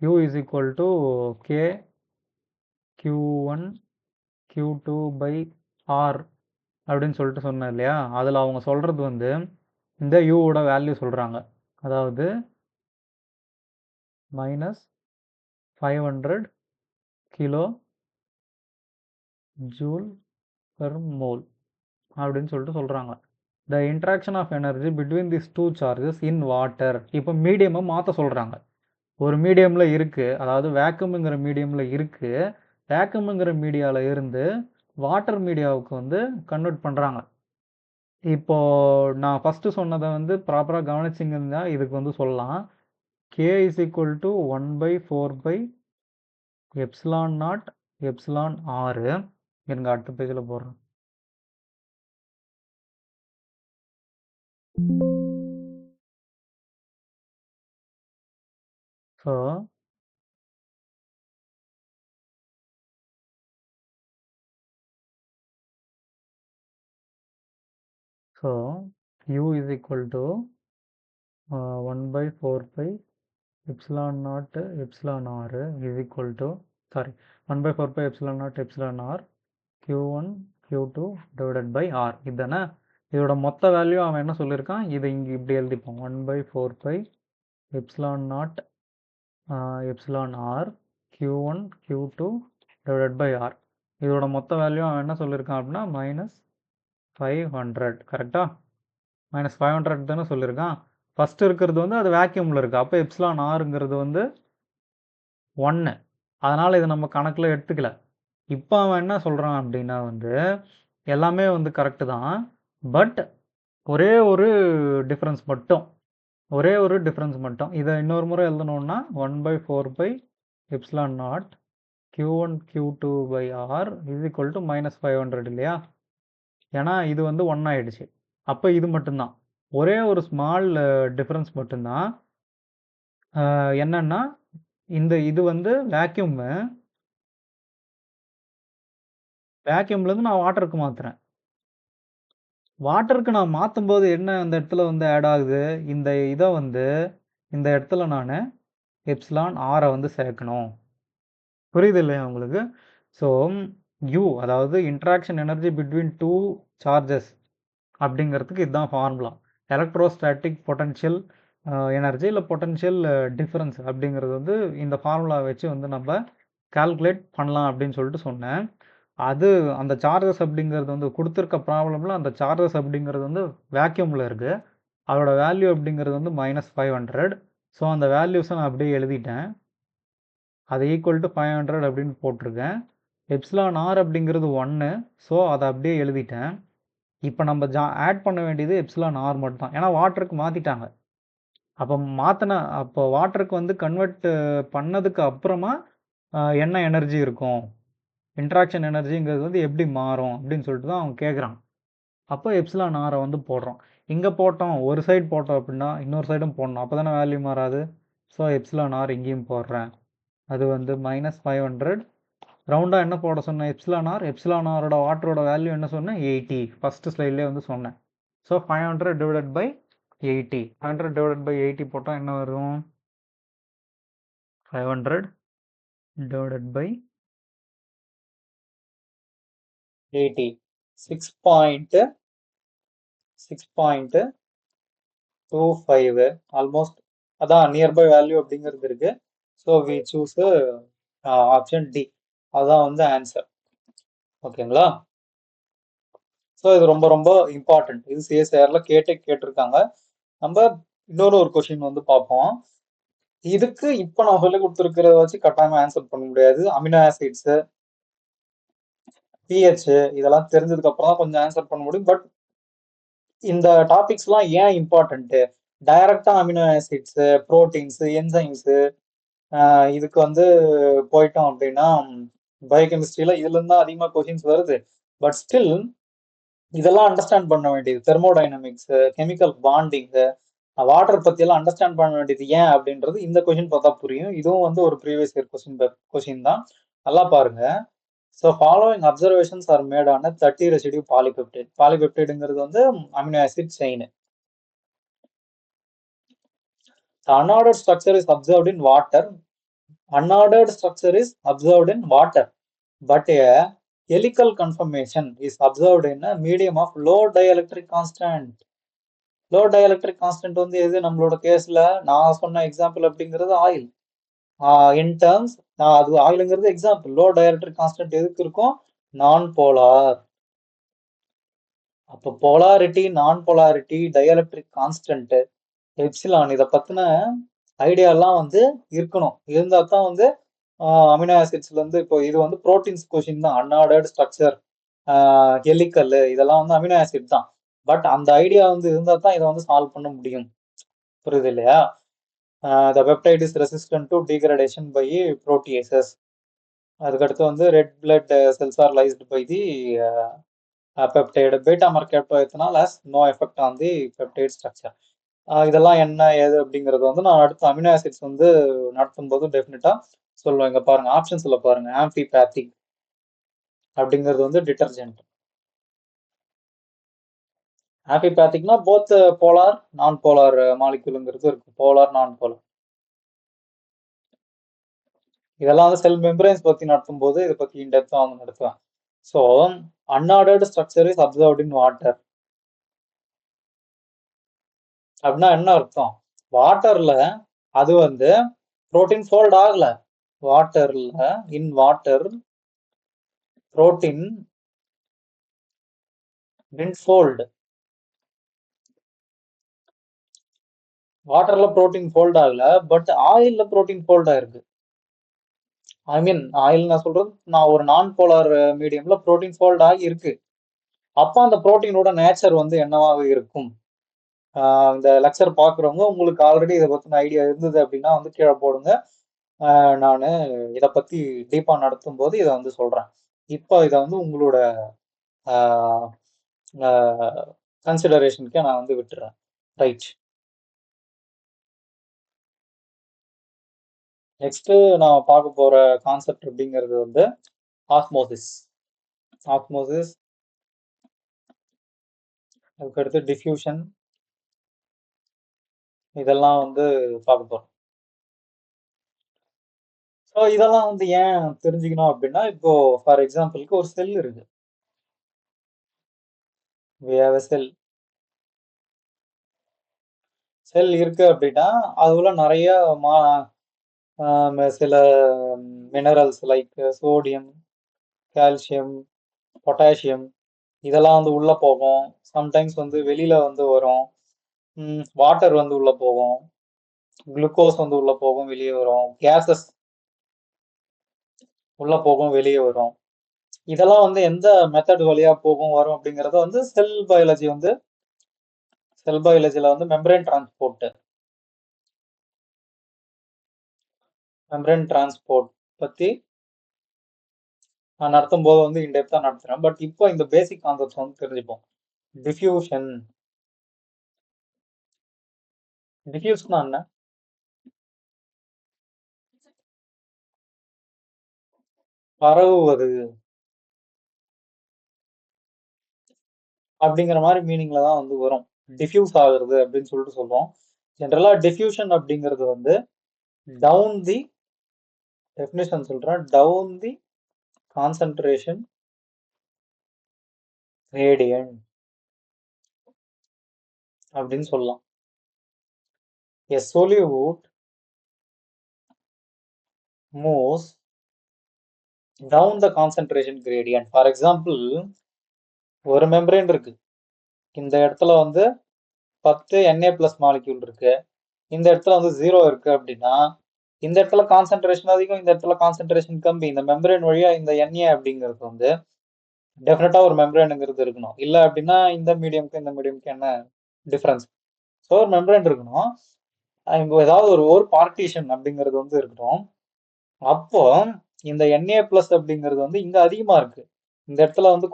U is equal to K Q1 Q2 by R அப்படின்னு சொல்லிட்டு சொன்னேன் இல்லையா? அதில் அவங்க சொல்கிறது வந்து இந்த யூவோட வேல்யூ சொல்கிறாங்க. அதாவது -500 கிலோ ஜூல் பெர் மோல் அப்படின்னு சொல்லிட்டு சொல்கிறாங்க. The interaction of energy between this 2 charges in water. இப்போ மீடியமை மாற்ற சொல்கிறாங்க. ஒரு மீடியமில் இருக்குது, அதாவது வேக்யூமுங்கிற மீடியமில் இருக்குது. வேக்யூமுங்கிற மீடியாவில் இருந்து வாட்டர் மீடியாவுக்கு வந்து கன்வெர்ட் பண்ணுறாங்க. இப்போது நான் ஃபஸ்ட்டு சொன்னதை வந்து ப்ராப்பராக கவனிச்சிங்கன்னா இதுக்கு வந்து சொல்லலாம். K is equal to 1/4 epsilon naught epsilon ஆறு. இருங்க அடுத்த பேஜில் போடுறேன். So U is equal to 1/4 epsilon naught epsilon r is equal to 1/4 epsilon naught epsilon r Q1 Q2 divided by R. இதுதானே இதோட மொத்த வேல்யூ அவன் என்ன சொல்லியிருக்கான், இதை இங்கே இப்படி எழுதிப்போம். 1/4 epsilon naught epsilon r Q1 Q2 divided by R. இதோட மொத்த வேல்யூ அவன் என்ன சொல்லியிருக்கான் அப்படின்னா -500. கரெக்டாக -500 தானே சொல்லியிருக்கான். ஃபஸ்ட்டு இருக்கிறது வந்து அது வேக்யூமில் இருக்குது. அப்போ எப்சிலான் ஆறுங்கிறது வந்து 1. அதனால் இதை நம்ம கணக்கில் எடுத்துக்கல. இப்போ அவன் என்ன சொல்கிறான் அப்படின்னா வந்து எல்லாமே வந்து கரெக்டு தான். பட் ஒரே ஒரு டிஃப்ரென்ஸ் மட்டும் இதை இன்னொரு முறை எழுதணுன்னா 1/4 epsilon not Q1 Q2 by R is equal to -500 இல்லையா? ஏன்னா இது வந்து 1 ஆகிடுச்சு. அப்போ இது மட்டும்தான் ஒரே ஒரு ஸ்மால் டிஃப்ரென்ஸ் மட்டும்தான். என்னன்னா இது வந்து வேக்யூம்லேருந்து நான் வாட்டருக்கு மாற்றுறேன். வாட்டருக்கு நான் மாற்றும் போது என்ன அந்த இடத்துல வந்து ஆட் ஆகுது, இதை வந்து இந்த இடத்துல நான் எப்சிலான் ஆரை வந்து சேர்க்கணும். புரியுது இல்லையா உங்களுக்கு? ஸோ U அதாவது இன்ட்ராக்ஷன் எனர்ஜி பிட்வீன் 2 சார்ஜஸ் அப்படிங்கிறதுக்கு இதுதான் ஃபார்முலா. எலக்ட்ரோஸ்டாட்டிக் பொட்டன்ஷியல் எனர்ஜி இல்லை பொட்டன்ஷியல் டிஃபரன்ஸ் அப்படிங்கிறது வந்து இந்த ஃபார்முலா வச்சு வந்து நம்ம கால்குலேட் பண்ணலாம் அப்படின்னு சொல்லிட்டு சொன்னேன். அது அந்த சார்ஜஸ் அப்படிங்கிறது வந்து கொடுத்துருக்க ப்ராப்ளமில் அந்த சார்ஜஸ் அப்படிங்கிறது வந்து வேக்யூமில் இருக்குது. அதோட வேல்யூ அப்படிங்கிறது வந்து -500. ஸோ அந்த வேல்யூஸை நான் அப்படியே எழுதிட்டேன். அது ஈக்குவல் டு 500 அப்படின்னு போட்டிருக்கேன். எப்சிலான் ஆர் அப்படிங்கிறது 1. ஸோ அதை அப்படியே எழுதிட்டேன். இப்போ நம்ம ஆட் பண்ண வேண்டியது எப்சிலான் ஆர் மட்டும் தான். ஏன்னா வாட்டருக்கு மாற்றிட்டாங்க. அப்போ வாட்டருக்கு வந்து கன்வெர்ட் பண்ணதுக்கு அப்புறமா என்ன எனர்ஜி இருக்கும், இன்ட்ராக்ஷன் எனர்ஜிங்கிறது வந்து எப்படி மாறும் அப்படின்னு சொல்லிட்டு தான் அவங்க கேட்குறான். அப்போ எப்சிலான் ஆரை வந்து போடுறோம். இங்கே போட்டோம், ஒரு சைடு போட்டோம் அப்படின்னா இன்னொரு சைடும் போடணும், அப்போ தானே வேல்யூ மாறாது. ஸோ எப்சிலான் ஆர் இங்கேயும் போடுறேன். அது வந்து -500. ரவுண்டாக என்ன போட சொன்னேன், எப்சிலான் ஆரோட வாட்டரோட வேல்யூ என்ன சொன்னேன், 80. ஃபஸ்ட்டு ஸ்லைட்லேயே வந்து சொன்னேன். So 500 divided by 80. 500 divided by 80 போட்டால் என்ன வரும், 500 divided by 80, 6.25 ஆல்மோஸ்ட் அதான் நியர்பை வேல்யூ அப்படிங்கிறது இருக்கு. So we choose option D, அதுதான் வந்து ஆன்சர். ஓகேங்களா? ஸோ இது ரொம்ப ரொம்ப இம்பார்ட்டன்ட். இது சிஎஸ்ஐஆர்ல கேட்டிருக்காங்க. நம்ம இன்னொரு ஒரு கொஸ்டின் வந்து பார்ப்போம். இதுக்கு இப்போ நான் சொல்லி கொடுத்துருக்கிறத வச்சு கட்டாயமா ஆன்சர் பண்ண முடியாது. அமினோ ஆசிட்ஸ், பிஹெச் இதெல்லாம் தெரிஞ்சதுக்கு அப்புறம் தான் கொஞ்சம் ஆன்சர் பண்ண முடியும். பட் இந்த டாபிக்ஸ்லாம் ஏன் இம்பார்ட்டன்ட், டைரக்டா அமினோ ஆசிட்ஸ், புரோட்டீன்ஸ், என்சைம்ஸ் இதுக்கு வந்து போயிட்டோம் அப்படின்னா பயோகெமிஸ்ட்ரியில இதுல இருந்து தான் அதிகமா கொஸ்டின்ஸ் வருது. பட் ஸ்டில் இதெல்லாம் அண்டர்ஸ்டாண்ட் பண்ண வேண்டியது, தெர்மோடைனமிக்ஸ், கெமிக்கல் பாண்டிங், வாட்டர் பத்தி எல்லாம் அண்டர்ஸ்டாண்ட் பண்ண வேண்டியது ஏன் அப்படின்றது இந்த கொஸ்டின் பார்த்தா புரியும். இதுவும் வந்து ஒரு ப்ரீவியஸ் இயர் கொஸ்டின் தான். நல்லா பாருங்க. So following observations are made on 30 residue polypeptide. பாலிபெப்டைடுங்கிறது வந்து amino acid chain. Unordered structure is observed in water. Unordered structure is observed in water, but a helical conformation is observed in a medium of low dielectric constant. Low dielectric constant வந்து எது, நம்மளோட கேஸ்ல நான் சொன்ன எக்ஸாம்பிள் அப்படிங்கிறது ஆயில். இன் டேர்ம்ஸ் அது ஆயிலுங்கிறது எக்ஸாம்பிள். லோ டயலக்ட்ரிக் கான்ஸ்டன்ட் எதுக்கு இருக்கும், நான் போலார். அப்போ போலாரிட்டி, நான் போலாரிட்டி, டயலக்ட்ரிக் கான்ஸ்டன்ட், எப்சிலான், இதை பத்தின ஐடியாலாம் வந்து இருக்கணும். இருந்தா தான் வந்து அமினோ ஆசிட்ஸ்ல இருந்து, இப்போ இது வந்து புரோட்டீன்ஸ் கொஸ்டின் தான். அன்ஆர்டர்ட் ஸ்ட்ரக்சர், ஹெலிக்கல், இதெல்லாம் வந்து அமினோ ஆசிட் தான். பட் அந்த ஐடியா வந்து இருந்தா தான் இதை வந்து சால்வ் பண்ண முடியும். புரியுது இல்லையா? The peptide is resistant to degradation by proteases. அதுக்கடுத்து வந்து red blood cells are lysed by the peptide. beta mercaptoethanol has no effect on the peptide structure. இதெல்லாம் என்ன ஏது அப்படிங்கிறது வந்து நான் அடுத்த அமினோ ஆசிட்ஸ் வந்து நடத்தும் போது டெஃபினட்டா சொல்லுவேன். இங்க பாருங்க, ஆப்ஷன்ஸ்ல பாருங்க. ஆம்பிபேத்திக் அப்படிங்கிறது வந்து டிட்டர்ஜென்ட். ஆம்பிபேத்திக்னா போத் போலார் நான் போலார் மாலிக்யூலுங்கிறது இருக்கு, போலார் நான் போலார். இதெல்லாம் வந்து செல் மெம்பரன்ஸ் பத்தி நடத்தும் போது இதை பத்தி இன்டெப்தா வந்து நடத்துவேன். So unordered structure is observed in water அப்படின்னா என்ன அர்த்தம், வாட்டர்ல அது வந்து புரோட்டீன் ஃபோல்ட் ஆகல. வாட்டர்ல, in water protein didn't fold. வாட்டர்ல புரோட்டீன் ஃபோல்ட் ஆகல, பட் ஆயில்ல புரோட்டீன் ஃபோல்ட் ஆயிருக்கு. ஐ மீன் ஆயில் நான் சொல்றது, நான் ஒரு நான் போலார் மீடியம்ல புரோட்டீன் ஃபோல்ட் ஆகி இருக்கு. அப்போ அந்த புரோட்டீனோட நேச்சர் வந்து என்னவாக இருக்கும்? இந்த லெக்சர் பார்க்குறவங்க உங்களுக்கு ஆல்ரெடி இதை பற்றின ஐடியா இருந்தது அப்படின்னா வந்து கீழே போடுங்க. நான் இதை பற்றி டீப்பாக நடத்தும் போது இதை வந்து சொல்கிறேன். இப்போ இதை வந்து உங்களோட கன்சிடரேஷனுக்கே நான் வந்து விட்டுறேன். ரைட், நெக்ஸ்ட் நான் பார்க்க போகிற கான்செப்ட் அப்படிங்கிறது வந்து ஆஸ்மோசிஸ். ஆஸ்மோசிஸ், அதுக்கடுத்து டிஃப்யூஷன், இதெல்லாம் வந்து பார்க்க போகிறோம். ஸோ இதெல்லாம் வந்து ஏன் தெரிஞ்சுக்கணும் அப்படின்னா, இப்போ ஃபார் எக்ஸாம்பிளுக்கு ஒரு செல் இருக்கு. we have a cell. செல் இருக்கு அப்படின்னா அதுல நிறைய மா சில minerals like sodium, calcium, potassium இதெல்லாம் வந்து உள்ள போகும். சம்டைம்ஸ் வந்து வெளியில வந்து வரும். வாட்டர் வந்து உள்ள போகும். குளுக்கோஸ் வந்து உள்ள போகும், வெளியே வரும். கேசஸ் உள்ள போகும், வெளியே வரும். இதெல்லாம் வந்து எந்த மெத்தட் வழியா போகும் வரும் அப்படிங்கறத வந்து செல் பயாலஜில வந்து மெம்பரேன் டிரான்ஸ்போர்ட் பத்தி நான் நடத்தும் போது வந்து இன்டெப்தா நடத்துறேன். பட் இப்போ இந்த பேசிக் கான்செப்ட்ஸ் வந்து தெரிஞ்சுப்போம். டிஃப்யூஷன். டிஃப்யூஸ்னா என்ன? பரவுவது அப்படிங்கிற மாதிரி மீனிங்ல தான் வந்து வரும். டிஃப்யூஸ் ஆகுறது அப்படின்னு சொல்லிட்டு சொல்றோம். ஜென்ரலா டிஃப்யூஷன் அப்படிங்கிறது வந்து டவுன் தி டெஃபினிஷன் சொல்றேன். டவுன் தி கான்சன்ட்ரேஷன் gradient அப்படின்னு சொல்லலாம். A solute moves down the concentration gradient. For example, ஒரு மெம்பரேன் இருக்கு. இந்த இடத்துல வந்து 10 Na பிளஸ் மாலிக்யூல் இருக்கு. இந்த இடத்துல வந்து 0 இருக்கு அப்படின்னா இந்த இடத்துல கான்சென்ட்ரேஷன் அதிகம், இந்த இடத்துல கான்சென்ட்ரேஷன் கம்மி. இந்த மெம்பரேன் வழியா இந்த Na அப்படிங்கிறது வந்து டெஃபினட்டா ஒரு மெம்பரேனுங்கிறது இருக்கணும். இல்ல அப்படின்னா இந்த மீடியம்க்கு இந்த மீடியம்க்கு என்ன டிஃபரன்ஸ்? ஸோ ஒரு மெம்பரேன் இருக்கணும். இங்க ஏதாவது ஒரு பார்ட்டிஷன் அப்படிங்கிறது வந்து இருக்கணும். அப்போ இந்த Na பிளஸ் அப்படிங்கிறது வந்து இங்க அதிகமா இருக்கு. இந்த இடத்துல வந்து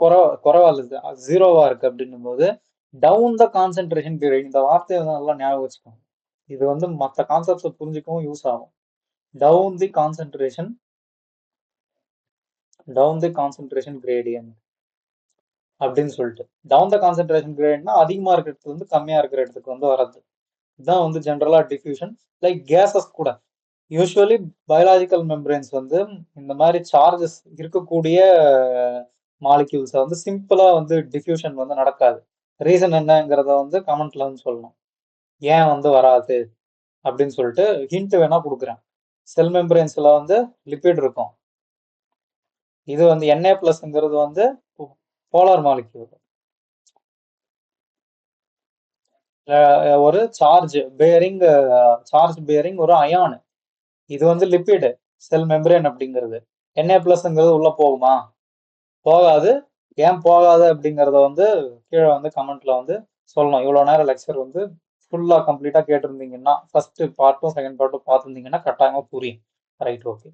குறைவா இல்ல, ஜீரோவா இருக்கு அப்படின்னும் போது டவுன் த கான்சென்ட்ரேஷன் பீரியட். இந்த வார்த்தையை வந்து நல்லா ஞாபகம் வச்சுக்கோங்க. இது வந்து மற்ற கான்செப்ட்ஸை புரிஞ்சுக்கவும் யூஸ் ஆகும். டவுன் தி கான்சென்ட்ரேஷன் கிரேடியன்ட் அப்படின்னு சொல்லிட்டு. டவுன் த கான்சென்ட்ரேஷன் கிரேடியன்ட்னா அதிகமா இருக்கிற இடத்துல இருந்து கம்மியா இருக்கிற இடத்துக்கு வந்து வர்றது. இதுதான் வந்து ஜென்ரலா டிஃப்யூஷன். லைக் கேசஸ் கூட யூஸ்வலி பயாலஜிக்கல் மெம்பரேன்ஸ் வந்து இந்த மாதிரி சார்ஜஸ் இருக்கக்கூடிய மாலிக்யூல்ஸை வந்து சிம்பிளா வந்து டிஃப்யூஷன் வந்து நடக்காது. ரீசன் என்னங்கிறத வந்து கமெண்ட்ல வந்து சொல்லணும். ஏன் வந்து வராது அப்படின்னு சொல்லிட்டு ஹிண்ட் வேணா கொடுக்குறேன். செல் மெம்பரேன்ஸ்ல வந்து லிபிட் இருக்கும். இது வந்து Na பிளஸ்ங்கிறது வந்து போலார் மாலிக்யூல், ஒரு சார்ஜ் பேரிங் ஒரு அயான். இது வந்து லிபிட் செல் மெம்பரேன் அப்படிங்கிறது. Na பிளஸ்ங்கிறது உள்ள போகுமா? போகாது. ஏன் போகாது அப்படிங்கறத வந்து கீழே வந்து கமெண்ட்ல வந்து சொல்லணும். இவ்வளவு நேரம் லெக்சர் வந்து ஃபுல்லா கம்ப்ளீட்டா கேட்டிருந்தீங்கன்னா, ஃபர்ஸ்ட் பார்ட்டும் செகண்ட் பார்ட்டும் பார்த்துருந்தீங்கன்னா கட்டாயமா புரியும். Right, okay.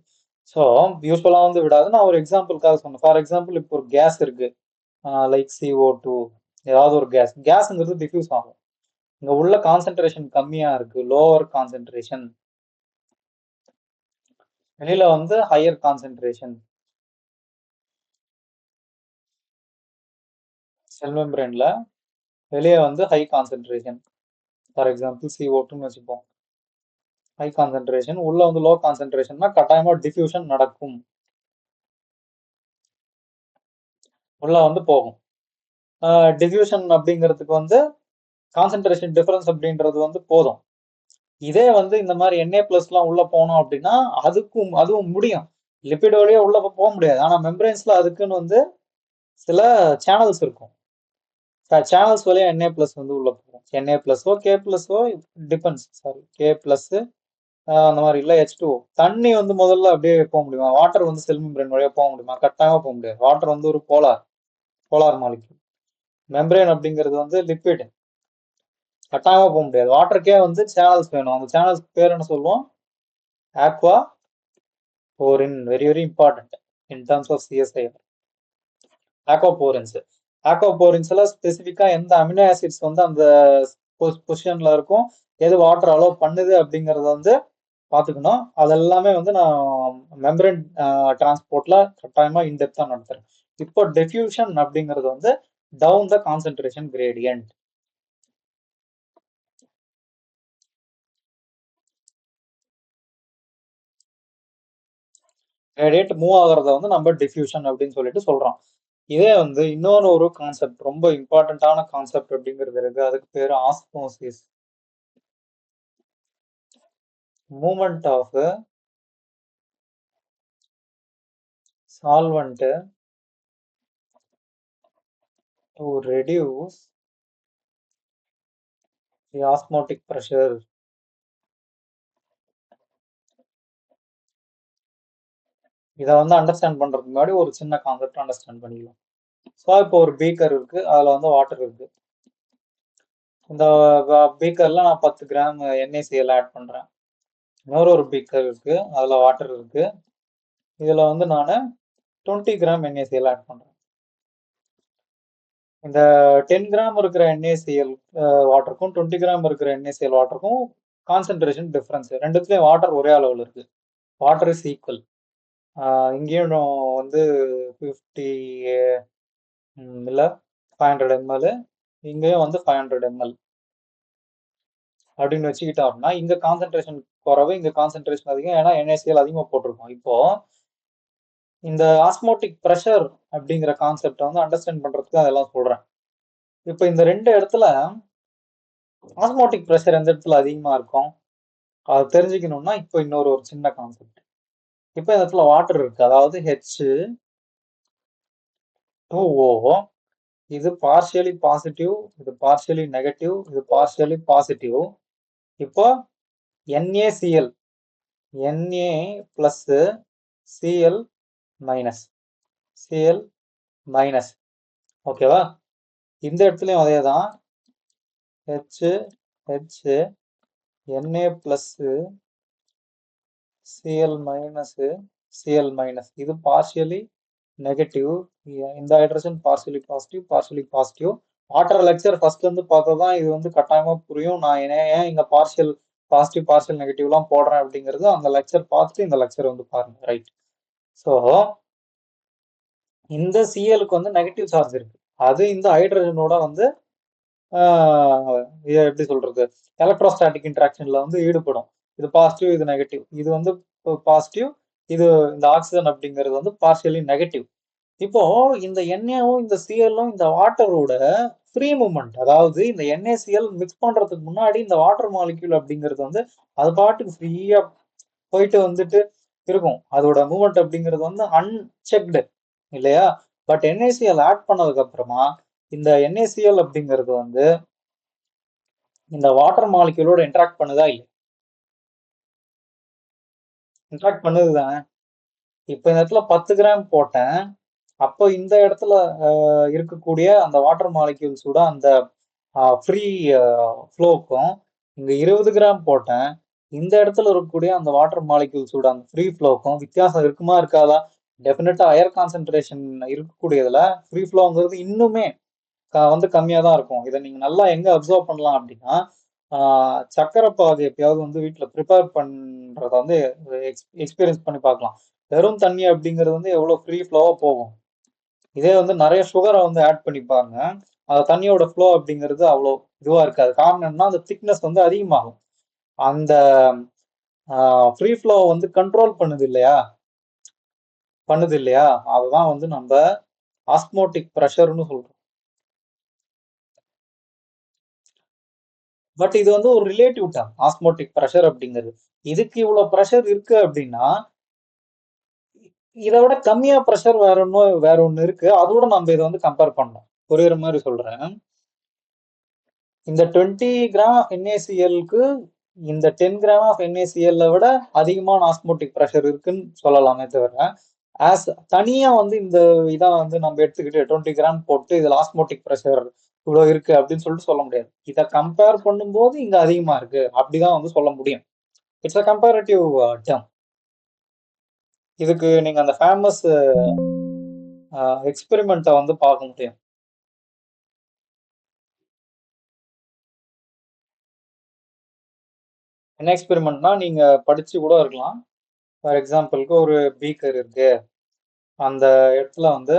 ஸோ யூஸ்வலா வந்து விடாது. நான் ஒரு எக்ஸாம்பிளுக்காக சொன்னேன். ஃபார் எக்ஸாம்பிள் இப்போ ஒரு கேஸ் இருக்கு, லைக் CO2. ஏதாவது ஒரு கேஸ்ங்கிறது டிஃப்யூஸ் ஆகும். இங்க உள்ள கான்சென்ட்ரேஷன் கம்மியா இருக்கு, லோவர் கான்சென்ட்ரேஷன். வெளியில வந்து ஹையர் கான்சென்ட்ரேஷன். செல் மெம்பரேன்ல வெளியே வந்து ஹை கான்சென்ட்ரேஷன். ஃபார் எக்ஸாம்பிள் CO2ன்னு வச்சுப்போம். High concentration. உள்ள வந்து லோ கான்சென்ட்ரேஷன்னா கட்டாயமா டிஃப்யூஷன் நடக்கும், உள்ள வந்து போகும். டிஃப்யூஷன் அப்படிங்கிறதுக்கு வந்து கான்சென்ட்ரேஷன் டிஃபரன்ஸ் அப்படின்றது வந்து போதும். இதே வந்து இந்த மாதிரி Na பிளஸ்லாம் உள்ள போனோம் அப்படின்னா அதுவும் முடியும். லிபிட் வழியா உள்ள போக முடியாது. ஆனா மெம்பரேன்ஸ்ல அதுக்குன்னு வந்து சில சேனல்ஸ் இருக்கும். சேனல்ஸ் வழியா Na பிளஸ் வந்து உள்ள போகும். Na பிளஸோ கே பிளஸோ டிபெண்ட்ஸ். சாரி, கே பிளஸ் அந்த மாதிரி இல்ல H2O. தண்ணி வந்து முதல்ல அப்படியே போக முடியுமா? வாட்டர் வந்து செல் மெம்பரேன் வழியா போக முடியுமா? கட்டாயமா போக முடியாது. வாட்டர் வந்து ஒரு போலார் மாலிக்யூல். மெம்பரேன் அப்படிங்கிறது வந்து லிப்பிட். கட்டாயமா போக முடியாது. வாட்டருக்கே வந்து சேனல்ஸ் வேணும். அந்த சேனல்ஸ் பேர் என்ன சொல்லுவோம்? Aquaporin. Very very important in terms of CSIR. ஆக்வா போரின்ஸ்ல ஸ்பெசிஃபிக்கா எந்த அமினோ ஆசிட்ஸ் வந்து அந்த பொசிஷன்ல இருக்கும், எது வாட்டர் அலோவ் பண்ணுது அப்படிங்கறத வந்து பாத்துக்கணும். அதெல்லாமே வந்து நான் மெம்பரேன் டிரான்ஸ்போர்ட்ல கட்டாயமா இன்டெப்தா நடத்துறேன். இப்போ டிஃப்யூஷன் அப்படிங்கிறது வந்து down the concentration gradient. Gradient move ஆகுறத வந்து நம்ம டிஃப்யூஷன் அப்படின்னு சொல்லிட்டு சொல்றோம். இதே வந்து இன்னொரு ஒரு கான்செப்ட், ரொம்ப இம்பார்ட்டன்டான கான்செப்ட் அப்படிங்கிறது இருக்கு. அதுக்கு பேரு osmosis. movement of solvent to reduce the osmotic pressure. இதை வந்து அண்டர்ஸ்டாண்ட் பண்றதுக்கு முன்னாடி ஒரு சின்ன கான்செப்ட் அண்டர்ஸ்டாண்ட் பண்ணிக்கலாம். ஸோ இப்போ ஒரு பீக்கர் இருக்கு, அதுல வந்து வாட்டர் இருக்கு. இந்த பீக்கர்ல நான் 10 கிராம் NaCl ஆட் பண்றேன். இன்னொரு ஒரு பீக்கர் இருக்கு, அதுல வாட்டர் இருக்கு. இதுல வந்து நான் 20 கிராம் NaCl ஆட் பண்றேன். இந்த 10 கிராம் இருக்கிற NaCl வாட்டருக்கும் 20 கிராம் இருக்கிற NaCl வாட்டருக்கும் கான்சென்ட்ரேஷன் டிஃபரன்ஸ். ரெண்டுத்துலயும் வாட்டர் ஒரே அளவில் இருக்கு. Water is equal. இங்கேயும் வந்து 50 இல்ல 500 ml, இங்கேயும் வந்து 500 ml அப்படின்னு வச்சுக்கிட்டோம்னா இங்க கான்சென்ட்ரேஷன் குறைவு, இங்க கான்சென்ட்ரேஷன் அதிகம். ஏன்னா NaCl அதிகமா போட்டிருக்கோம். இப்போ இந்த ஆஸ்மோட்டிக் ப்ரெஷர் அப்படிங்கிற கான்செப்டை வந்து அண்டர்ஸ்டாண்ட் பண்றதுக்கு அதெல்லாம் சொல்றேன். இப்போ இந்த ரெண்டு இடத்துல ஆஸ்மோட்டிக் ப்ரெஷர் எந்த இடத்துல அதிகமா இருக்கும் அது தெரிஞ்சுக்கணும்னா இப்போ இன்னொரு ஒரு சின்ன கான்செப்ட். இப்போ இந்த இடத்துல வாட்டர் இருக்கு, அதாவது H2O. இது பார்ஷியலி பாசிட்டிவ், இது பார்ஷியலி நெகட்டிவ், இது பார்ஷியலி பாசிட்டிவ். இப்போ NaCl, Na plus Cl minus, Cl minus. ஓகேவா? இந்த இடத்துலயும் அதே தான். H Na plus Cl minus, Cl minus. இது பார்ஷியலி நெகட்டிவ். இந்த hydrogen partially positive, partially positive. Water lecture first வந்து பார்த்தா தான் இது வந்து கட்டாயமா புரியும். நான் ஏன் இங்க பார்ஷியல் பாசிட்டிவ் பார்ஷியல் நெகட்டிவ்லாம் போடுறேன் அப்படிங்கிறது அந்த லெக்சர் பார்த்துட்டு இந்த லெக்சர் வந்து பாருங்க. ரைட். ஸோ இந்த சிஎலுக்கு வந்து நெகட்டிவ் சார்ஜ் இருக்கு. அது இந்த ஹைட்ரஜனோட வந்து எப்படி சொல்றது, எலக்ட்ரோஸ்டாட்டிக் இன்ட்ராக்ஷன்ல வந்து ஈடுபடும். இது பாசிட்டிவ், இது நெகட்டிவ். இது வந்து பாசிட்டிவ், இது இந்த ஆக்சிஜன் அப்படிங்கிறது வந்து பார்ஷியலி நெகட்டிவ். இப்போ இந்த என்ஏவும் இந்த சிஎல்லும் இந்த வாட்டரோட ஃப்ரீ மூவ்மெண்ட், அதாவது இந்த NaCl மிக்ஸ் பண்றதுக்கு முன்னாடி இந்த வாட்டர் மாலிக்யூல் அப்படிங்கிறது வந்து அது பாட்டுக்கு ஃப்ரீயா போயிட்டு வந்துட்டு இருக்கும். அதோட மூவ்மெண்ட் அப்படிங்கிறது வந்து அன்செக்டு இல்லையா? பட் NaCl ஆட் பண்ணதுக்கு அப்புறமா இந்த NaCl அப்படிங்கிறது வந்து இந்த வாட்டர் மாலிக்யூலோட இன்டராக்ட் பண்ணுதா இல்லை? இன்டராக்ட் பண்ணுது தானே. இப்போ இந்த இடத்துல 10 கிராம் போட்டேன், அப்போ இந்த இடத்துல இருக்கக்கூடிய அந்த வாட்டர் மாலிக்யூல்ஸோட அந்த ஃப்ரீ ஃப்ளோக்கும் இங்க 20 கிராம் போட்டேன், இந்த இடத்துல இருக்கக்கூடிய அந்த வாட்டர் மாலிக்யூல்ஸோட அந்த ஃப்ரீ ஃப்ளோக்கும் வித்தியாசம் இருக்குமா இருக்காதா? டெஃபினட்டா ஹையர் கான்சென்ட்ரேஷன் இருக்கக்கூடியதுல ஃப்ரீ ஃப்ளோங்கிறது இன்னுமே வந்து கம்மியா தான் இருக்கும். இதை நீங்க நல்லா எங்க அப்சர்வ் பண்ணலாம் அப்படின்னா, சக்கரை பாகு எப்பயாவது வந்து வீட்டில் ப்ரிப்பேர் பண்றத வந்து எக்ஸ்பீரியன்ஸ் பண்ணி பார்க்கலாம். வெறும் தண்ணி அப்படிங்கிறது வந்து எவ்வளவு ஃப்ரீ ஃப்ளோவா போகும். இதே வந்து நிறைய சுகரை வந்து ஆட் பண்ணிப்பாங்க, அந்த தண்ணியோட ஃப்ளோ அப்படிங்கிறது அவ்வளோ இதுவா இருக்காது. காரணம் என்னன்னா அந்த திக்னஸ் வந்து அதிகமாகும். அந்த ஃப்ரீ ஃப்ளோ வந்து கண்ட்ரோல் பண்ணுது இல்லையா? அதுதான் வந்து நம்ம ஆஸ்மோட்டிக் ப்ரெஷர்னு சொல்றோம். பட் இது வந்து ஒரு ரிலேட்டிவ் டேர்ம், ஆஸ்மோட்டிக் ப்ரெஷர் அப்படிங்கிறது. இதுக்கு இவ்வளவு ப்ரெஷர் இருக்கு அப்படின்னா இதை விட கம்மியா ப்ரெஷர் வேற ஒண்ணு இருக்கு. அதோட நம்ம இதை வந்து கம்பேர் பண்ணோம். புரியுற மாதிரி சொல்றேன். இந்த 20 கிராம் NaClக்கு இந்த 10 கிராம் ஆஃப் NaCl விட அதிகமான ஆஸ்மோட்டிக் ப்ரெஷர் இருக்குன்னு சொல்லலாமே தவிர, தனியா வந்து இந்த இதை வந்து நம்ம எடுத்துக்கிட்டு 20 கிராம் போட்டு இதுல ஆஸ்மோட்டிக் ப்ரெஷர் இவ்வளவு இருக்கு அப்படின்னு சொல்லிட்டு சொல்ல முடியாது. இதை கம்பேர் பண்ணும்போது இங்க அதிகமா இருக்கு அப்படிதான் வந்து சொல்ல முடியும். It's a comparative term. இதுக்கு நீங்க அந்த ஃபேமஸ் எக்ஸ்பெரிமெண்ட்டை வந்து பார்க்க முடியும். என்ன எக்ஸ்பெரிமெண்ட்னா நீங்க படிச்சு கூட இருக்கலாம். ஃபார் எக்ஸாம்பிளுக்கு ஒரு பீக்கர் இருக்கு, அந்த இடத்துல வந்து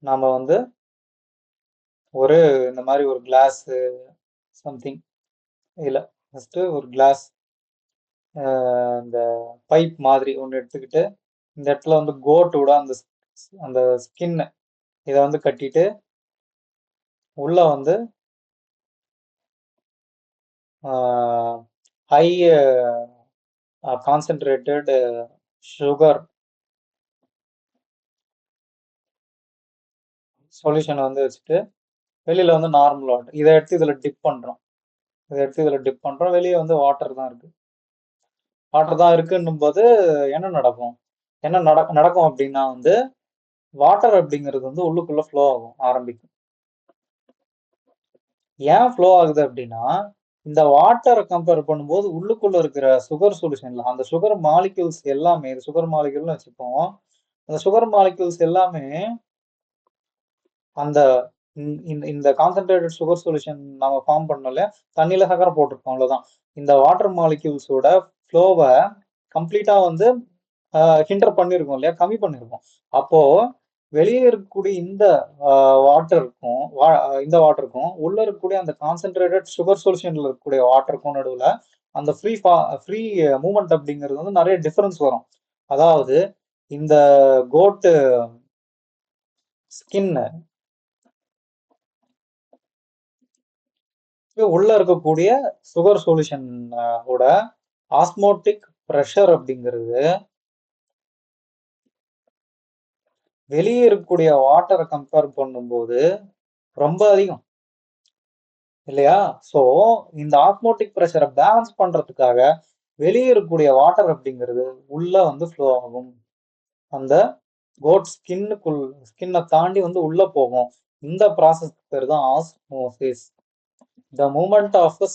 நாம வந்து ஒரு இந்த மாதிரி ஒரு கிளாஸ் சம்திங் இல்ல, ஃபர்ஸ்ட் ஒரு கிளாஸ் இந்த பைப் மாதிரி ஒன்று எடுத்துக்கிட்டு இந்த இடத்துல வந்து கோட்டோட அந்த அந்த ஸ்கின் இதை வந்து கட்டிட்டு உள்ள வந்து ஹை கான்சென்ட்ரேட்டட் சுகர் சொல்யூஷனை வந்து வச்சுட்டு வெளியில வந்து நார்மல் வாட்டர் இதை எடுத்து இதில் டிப் பண்ணுறோம் வெளியே வந்து வாட்டர் தான் இருக்கு. வாட்டர் தான் இருக்குன்னும் போது என்ன நடக்கும் நடக்கும் அப்படின்னா வந்து வாட்டர் அப்படிங்கிறது வந்து உள்ளுக்குள்ள ஃப்ளோ ஆகும் ஆரம்பிக்கும். ஏன் ஃப்ளோ ஆகுது அப்படின்னா இந்த வாட்டரை கம்பேர் பண்ணும்போது உள்ளுக்குள்ள இருக்கிற சுகர் சொல்யூஷன்ல அந்த சுகர் மாலிக்யூல்ஸ் எல்லாமே சுகர் மாலிக்யூல்னு வச்சுப்போம். அந்த சுகர் மாலிக்யூல்ஸ் எல்லாமே அந்த இந்த கான்சென்ட்ரேட்டட் சுகர் சொல்யூஷன் நம்ம ஃபார்ம் பண்ணல தண்ணியில சக்கரை போட்டிருக்கோம் அவ்வளவுதான். இந்த வாட்டர் மாலிக்யூல்ஸோட ஃப்ளோவை கம்ப்ளீட்டா வந்து ஹிண்டர் பண்ணியிருக்கோம் இல்லையா, கம்மி பண்ணியிருக்கோம். அப்போ வெளியே இருக்கக்கூடிய இந்த வாட்டருக்கும் உள்ள இருக்கக்கூடிய அந்த கான்சென்ட்ரேட்டட் சுகர் சொல்யூஷன்ல இருக்கக்கூடிய வாட்டருக்கும் நடுவுல அந்த ஃப்ரீ மூமெண்ட் அப்படிங்கிறது வந்து நிறைய டிஃபரன்ஸ் வரும். அதாவது இந்த கோட்டு ஸ்கின் உள்ள இருக்கக்கூடிய சுகர் சொல்யூஷன் ஓட ஆஸ்மோட்டிக் ப்ரெஷர் அப்படிங்கிறது வெளியே இருக்கக்கூடிய வாட்டரை கம்பேர் பண்ணும்போது ரொம்ப அதிகம் இல்லையா? சோ இந்த ஆஸ்மோட்டிக் ப்ரெஷரை பேலன்ஸ் பண்றதுக்காக வெளியே இருக்கக்கூடிய வாட்டர் அப்படிங்கிறது உள்ள வந்து ஃப்ளோ ஆகும். அந்த கோட் ஸ்கின்னை தாண்டி வந்து உள்ள போகும். இந்த ப்ராசஸ் பேர் தான் osmosis. The movement of the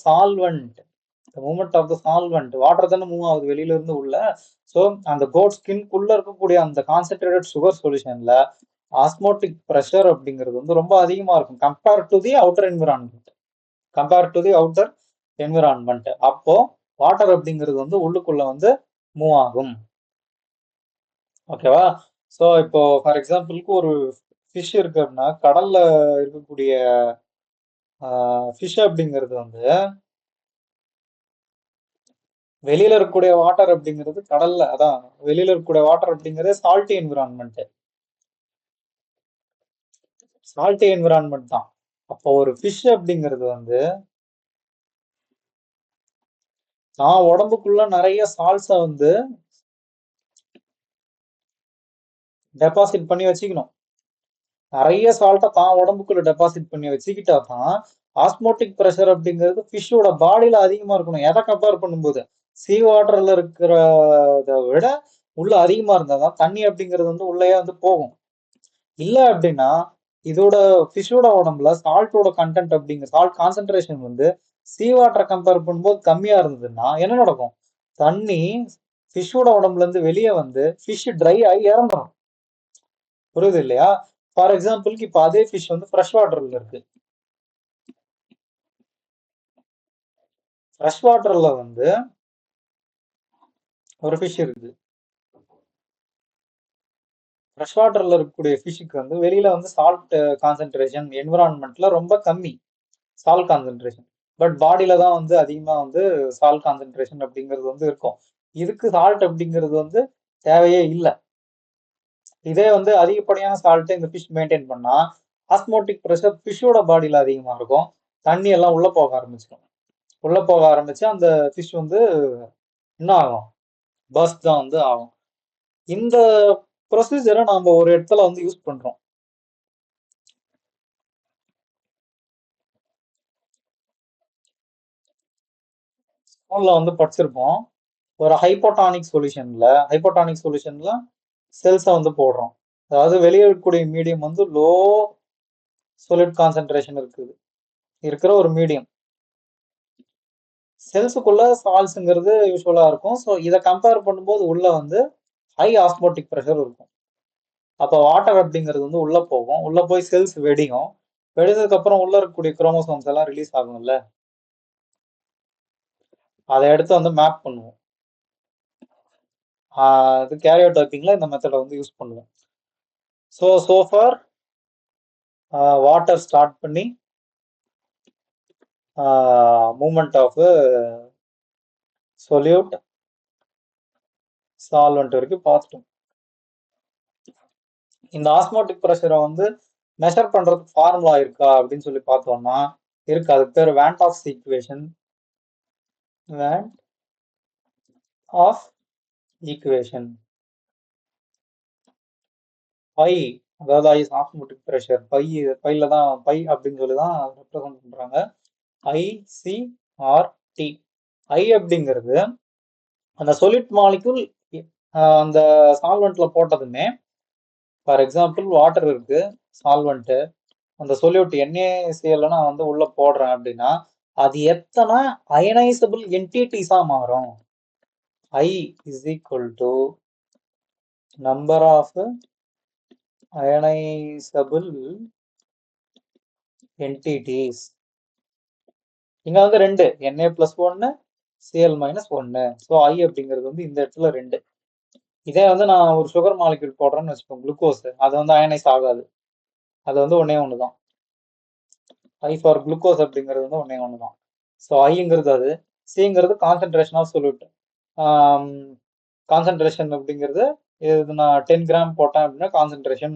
solvent water தானே மூவ் ஆகுது வெளியில இருந்து உள்ள. ஸோ அந்த கோட் ஸ்கின்குள்ள இருக்கக்கூடிய அந்த கான்சென்ட்ரேட்டட் சுகர் சொல்யூஷன்ல ஆஸ்மோட்டிக் ப்ரெஷர் அப்படிங்கிறது வந்து ரொம்ப அதிகமா இருக்கும் compare to the outer environment. அப்போ வாட்டர் அப்படிங்கிறது வந்து உள்ளுக்குள்ள வந்து மூவ் ஆகும். ஓகேவா? ஸோ இப்போ ஃபார் எக்ஸாம்பிளுக்கு ஒரு ஃபிஷ் இருக்கு அப்படின்னா கடல்ல இருக்கக்கூடிய ஃபிஷ் அப்படிங்கிறது வந்து வெளியில இருக்கக்கூடிய வாட்டர் அப்படிங்கிறது வெளியில இருக்கக்கூடிய வாட்டர் அப்படிங்கிறது சால்ட்டி என்விரான்மெண்ட் தான். அப்போ ஒரு ஃபிஷ் அப்படிங்கிறது வந்து நான் உடம்புக்குள்ள நிறைய சால்ட்ஸை வந்து டெபாசிட் பண்ணி வச்சுக்கணும். நிறைய சால்ட்டை தான் உடம்புக்குள்ள டெபாசிட் பண்ணி வச்சுக்கிட்டா தான் ஆஸ்மோட்டிக் ப்ரெஷர் அப்படிங்கிறது ஃபிஷ்ஷோட பாடியில அதிகமா இருக்கணும். எதை கம்பேர் பண்ணும்போது சீ வாட்டர்ல இருக்கிறத விட உள்ள அதிகமா இருந்தாதான் தண்ணி அப்படிங்கிறது வந்து உள்ளேயே வந்து போகும். இல்லை அப்படின்னா இதோட ஃபிஷ்ஷோட உடம்புல சால்ட் கான்சென்ட்ரேஷன் வந்து சீ வாட்டரை கம்பேர் பண்ணும்போது கம்மியா இருந்ததுன்னா என்ன நடக்கும்? தண்ணி ஃபிஷ்ஷோட உடம்புல இருந்து வெளியே வந்து ஃபிஷ் ட்ரை ஆகி இறந்துடும். புரியுது இல்லையா? ஃபார் எக்ஸாம்பிளுக்கு இப்ப அதே ஃபிஷ் வந்து ஃப்ரெஷ் வாட்டர்ல இருக்கு. ஃப்ரெஷ் வாட்டர்ல வந்து ஒரு ஃபிஷ் இருக்கு. ஃப்ரெஷ் வாட்டர்ல இருக்கக்கூடிய ஃபிஷ்ஷுக்கு வந்து வெளியில வந்து சால்ட் கான்சென்ட்ரேஷன் என்விரான்மெண்ட்ல ரொம்ப கம்மி சால்ட் கான்சென்ட்ரேஷன். பட் பாடியில தான் வந்து அதிகமா வந்து சால்ட் கான்சென்ட்ரேஷன் அப்படிங்கிறது வந்து இருக்கும். இதுக்கு சால்ட் அப்படிங்கிறது வந்து தேவையே இல்லை. இதே வந்து அதிகப்படியான சால்ட் இந்த ஃபிஷ் மெயின்டைன் பண்ணா ஆஸ்மோட்டிக் ப்ரெஷர் ஃபிஷ்ஷோட பாடியில அதிகமா இருக்கும். தண்ணி எல்லாம் உள்ள போக ஆரம்பிச்சு அந்த ஃபிஷ் வந்து என்ன ஆகும்? பர்ஸ்ட் தான் வந்து ஆகும். இந்த ப்ரொசீஜரை நாம ஒரு இடத்துல வந்து யூஸ் பண்றோம். ஸ்கூல்ல வந்து படிச்சிருப்போம். ஒரு ஹைப்போடானிக் சொல்யூஷன்ல செல்ஸை வந்து போடுறோம். அதாவது வெளியே இருக்கக்கூடிய மீடியம் வந்து லோ சொலிட் கான்சென்ட்ரேஷன் இருக்கிற ஒரு மீடியம். செல்ஸுக்குள்ள சால்ட்ஸுங்கிறது யூஸ்வலா இருக்கும். ஸோ இதை கம்பேர் பண்ணும்போது உள்ள வந்து ஹை ஆஸ்மோட்டிக் ப்ரெஷர் இருக்கும். அப்போ வாட்டர் அப்படிங்கிறது வந்து உள்ள போகும். உள்ள போய் செல்ஸ் வெடிஞ்சதுக்கு அப்புறம் உள்ள இருக்கக்கூடிய குரோமோசோம்ஸ் எல்லாம் ரிலீஸ் ஆகும்ல, அதை எடுத்து வந்து மேப் பண்ணுவோம். இது கேரியோ டைப்பிங்ல இந்த மெத்தடை வந்து யூஸ் பண்ணுவோம். ஸோ ஃபார் வாட்டர் ஸ்டார்ட் பண்ணி மூமெண்ட் ஆஃப் சொல்யூட் சால்வெண்ட் வரைக்கும் பார்த்துட்டோம். இந்த ஆஸ்மோட்டிக் ப்ரெஷரை வந்து மெஷர் பண்றதுக்கு ஃபார்முலா இருக்கா அப்படின்னு சொல்லி பார்த்தோம்னா இருக்கு. அதுக்கு பேர் van't Hoff equation. Hoff equation. Pi, அதாவது ஐ ஆஸ்மோட்டிக் ப்ரெஷர், பைல தான் பை அப்படின்னு சொல்லி தான் ரெப்ரசன்ட் பண்றாங்க. ICRT. ஐ அப்படிங்கிறது அந்த solid மாலிகுல் அந்த சால்வெண்ட்ல போட்டதுமே, ஃபார் எக்ஸாம்பிள் வாட்டர் இருக்கு, சால்வெண்ட், அந்த சொல்யூட் NaCl நான் வந்து உள்ள போடுறேன் அப்படின்னா அது எத்தனை அயனைசபிள் என்டிட்டிஸா மாறும்? I is equal to number of ionisable entities. இங்க வந்து 2, Na+1 Cl-1. ஸோ I அப்படிங்கிறது வந்து இந்த இடத்துல 2. இதே வந்து நான் ஒரு சுகர் மாலிக்யூல் போடுறேன்னு வச்சுக்கோங்க, குளுக்கோஸ், அது வந்து அயனைஸ் ஆகாது. அது வந்து ஒன்னே ஒன்று தான். I ஃபார் குளுக்கோஸ் அப்படிங்கிறது வந்து ஒன்னே ஒன்று தான். ஸோ ஐங்கிறது அது, சிங்கிறது கான்சென்ட்ரேஷன் ஆஃப் சொல்யூட். கான்சென்ட்ரேஷன் அப்படிங்கிறது இது நான் 10 கிராம் போட்டேன் அப்படின்னா கான்சென்ட்ரேஷன்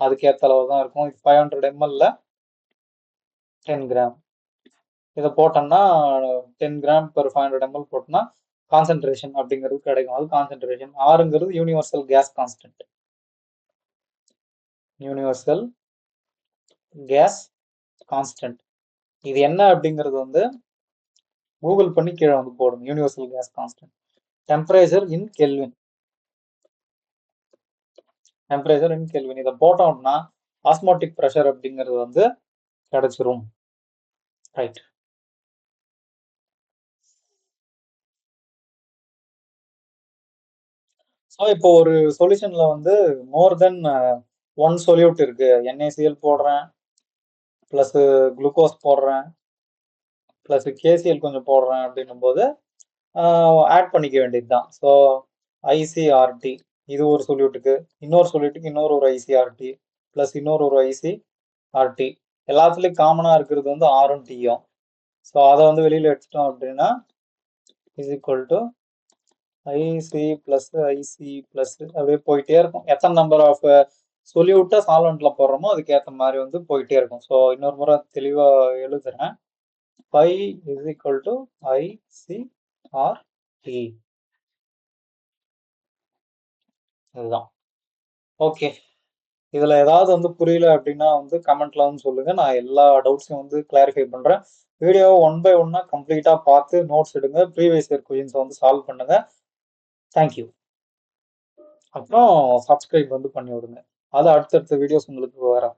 அதுக்கேற்ற அளவு தான் இருக்கும். 500 ml 10 கிராம் இதை போட்டோம்னா 10 கிராம் per 500 ml போட்டோம்னா கான்சென்ட்ரேஷன் அப்படிங்கிறது கிடைக்கும். அது கான்சென்ட்ரேஷன். ஆறுங்கிறது universal gas constant. Universal gas constant. இது என்ன அப்படிங்கிறது வந்து கூகுள் பண்ணி கீழே வந்து போடுங்க. Universal gas constant. Temperature in Kelvin. Temperature in Kelvin இதை போட்டோம்னா ஆஸ்மோட்டிக் ப்ரெஷர் அப்படிங்கிறது வந்து கிடைச்சிரும். ரைட். ஸோ இப்போ ஒரு சொல்யூஷன்ல வந்து மோர் தென் ஒன் சொல்யூட் இருக்கு. NaCl போடுறேன், பிளஸ் குளுக்கோஸ் போடுறேன், பிளஸ் KCl கொஞ்சம் போடுறேன் அப்படின்னும் போது ஆட் பண்ணிக்க வேண்டியது தான். ஸோ ICRT இது ஒரு சொல்யூட்டுக்கு, இன்னொரு சொல்யூட்டுக்கு இன்னொரு ஒரு ICRT, பிளஸ் இன்னொரு ஒரு ICRT. எல்லாத்துலயும் காமனா இருக்கிறது வந்து ஆரும் டீயும். ஸோ அதை வந்து வெளியில எடுத்துட்டோம் அப்படின்னா is equal to IC plus IC plus அப்படியே போயிட்டே இருக்கும். எத்தனை நம்பர் ஆஃப் சொல்யூட்டை சால்வெண்ட்ல போடுறோமோ அதுக்கு ஏற்ற மாதிரி வந்து போயிட்டே இருக்கும். ஸோ இன்னொரு முறை தெளிவா எழுதுறேன். Pi is equal to ICRT. இதுதான். ஓகே. இதுல ஏதாவது வந்து புரியல அப்படின்னா வந்து கமெண்ட்ல வந்து சொல்லுங்க. நான் எல்லா டவுட்ஸையும் வந்து கிளாரிஃபை பண்றேன். வீடியோவை 1 by 1 கம்ப்ளீட்டா பார்த்து நோட்ஸ் எடுங்க. ப்ரீவியஸ் இயர் கொஸ்டின்ஸ் வந்து சால்வ் பண்ணுங்க. தேங்க்யூ. அப்புறம் சப்ஸ்கிரைப் வந்து பண்ணி விடுங்க. அது அடுத்தடுத்த வீடியோஸ் உங்களுக்கு வரும்.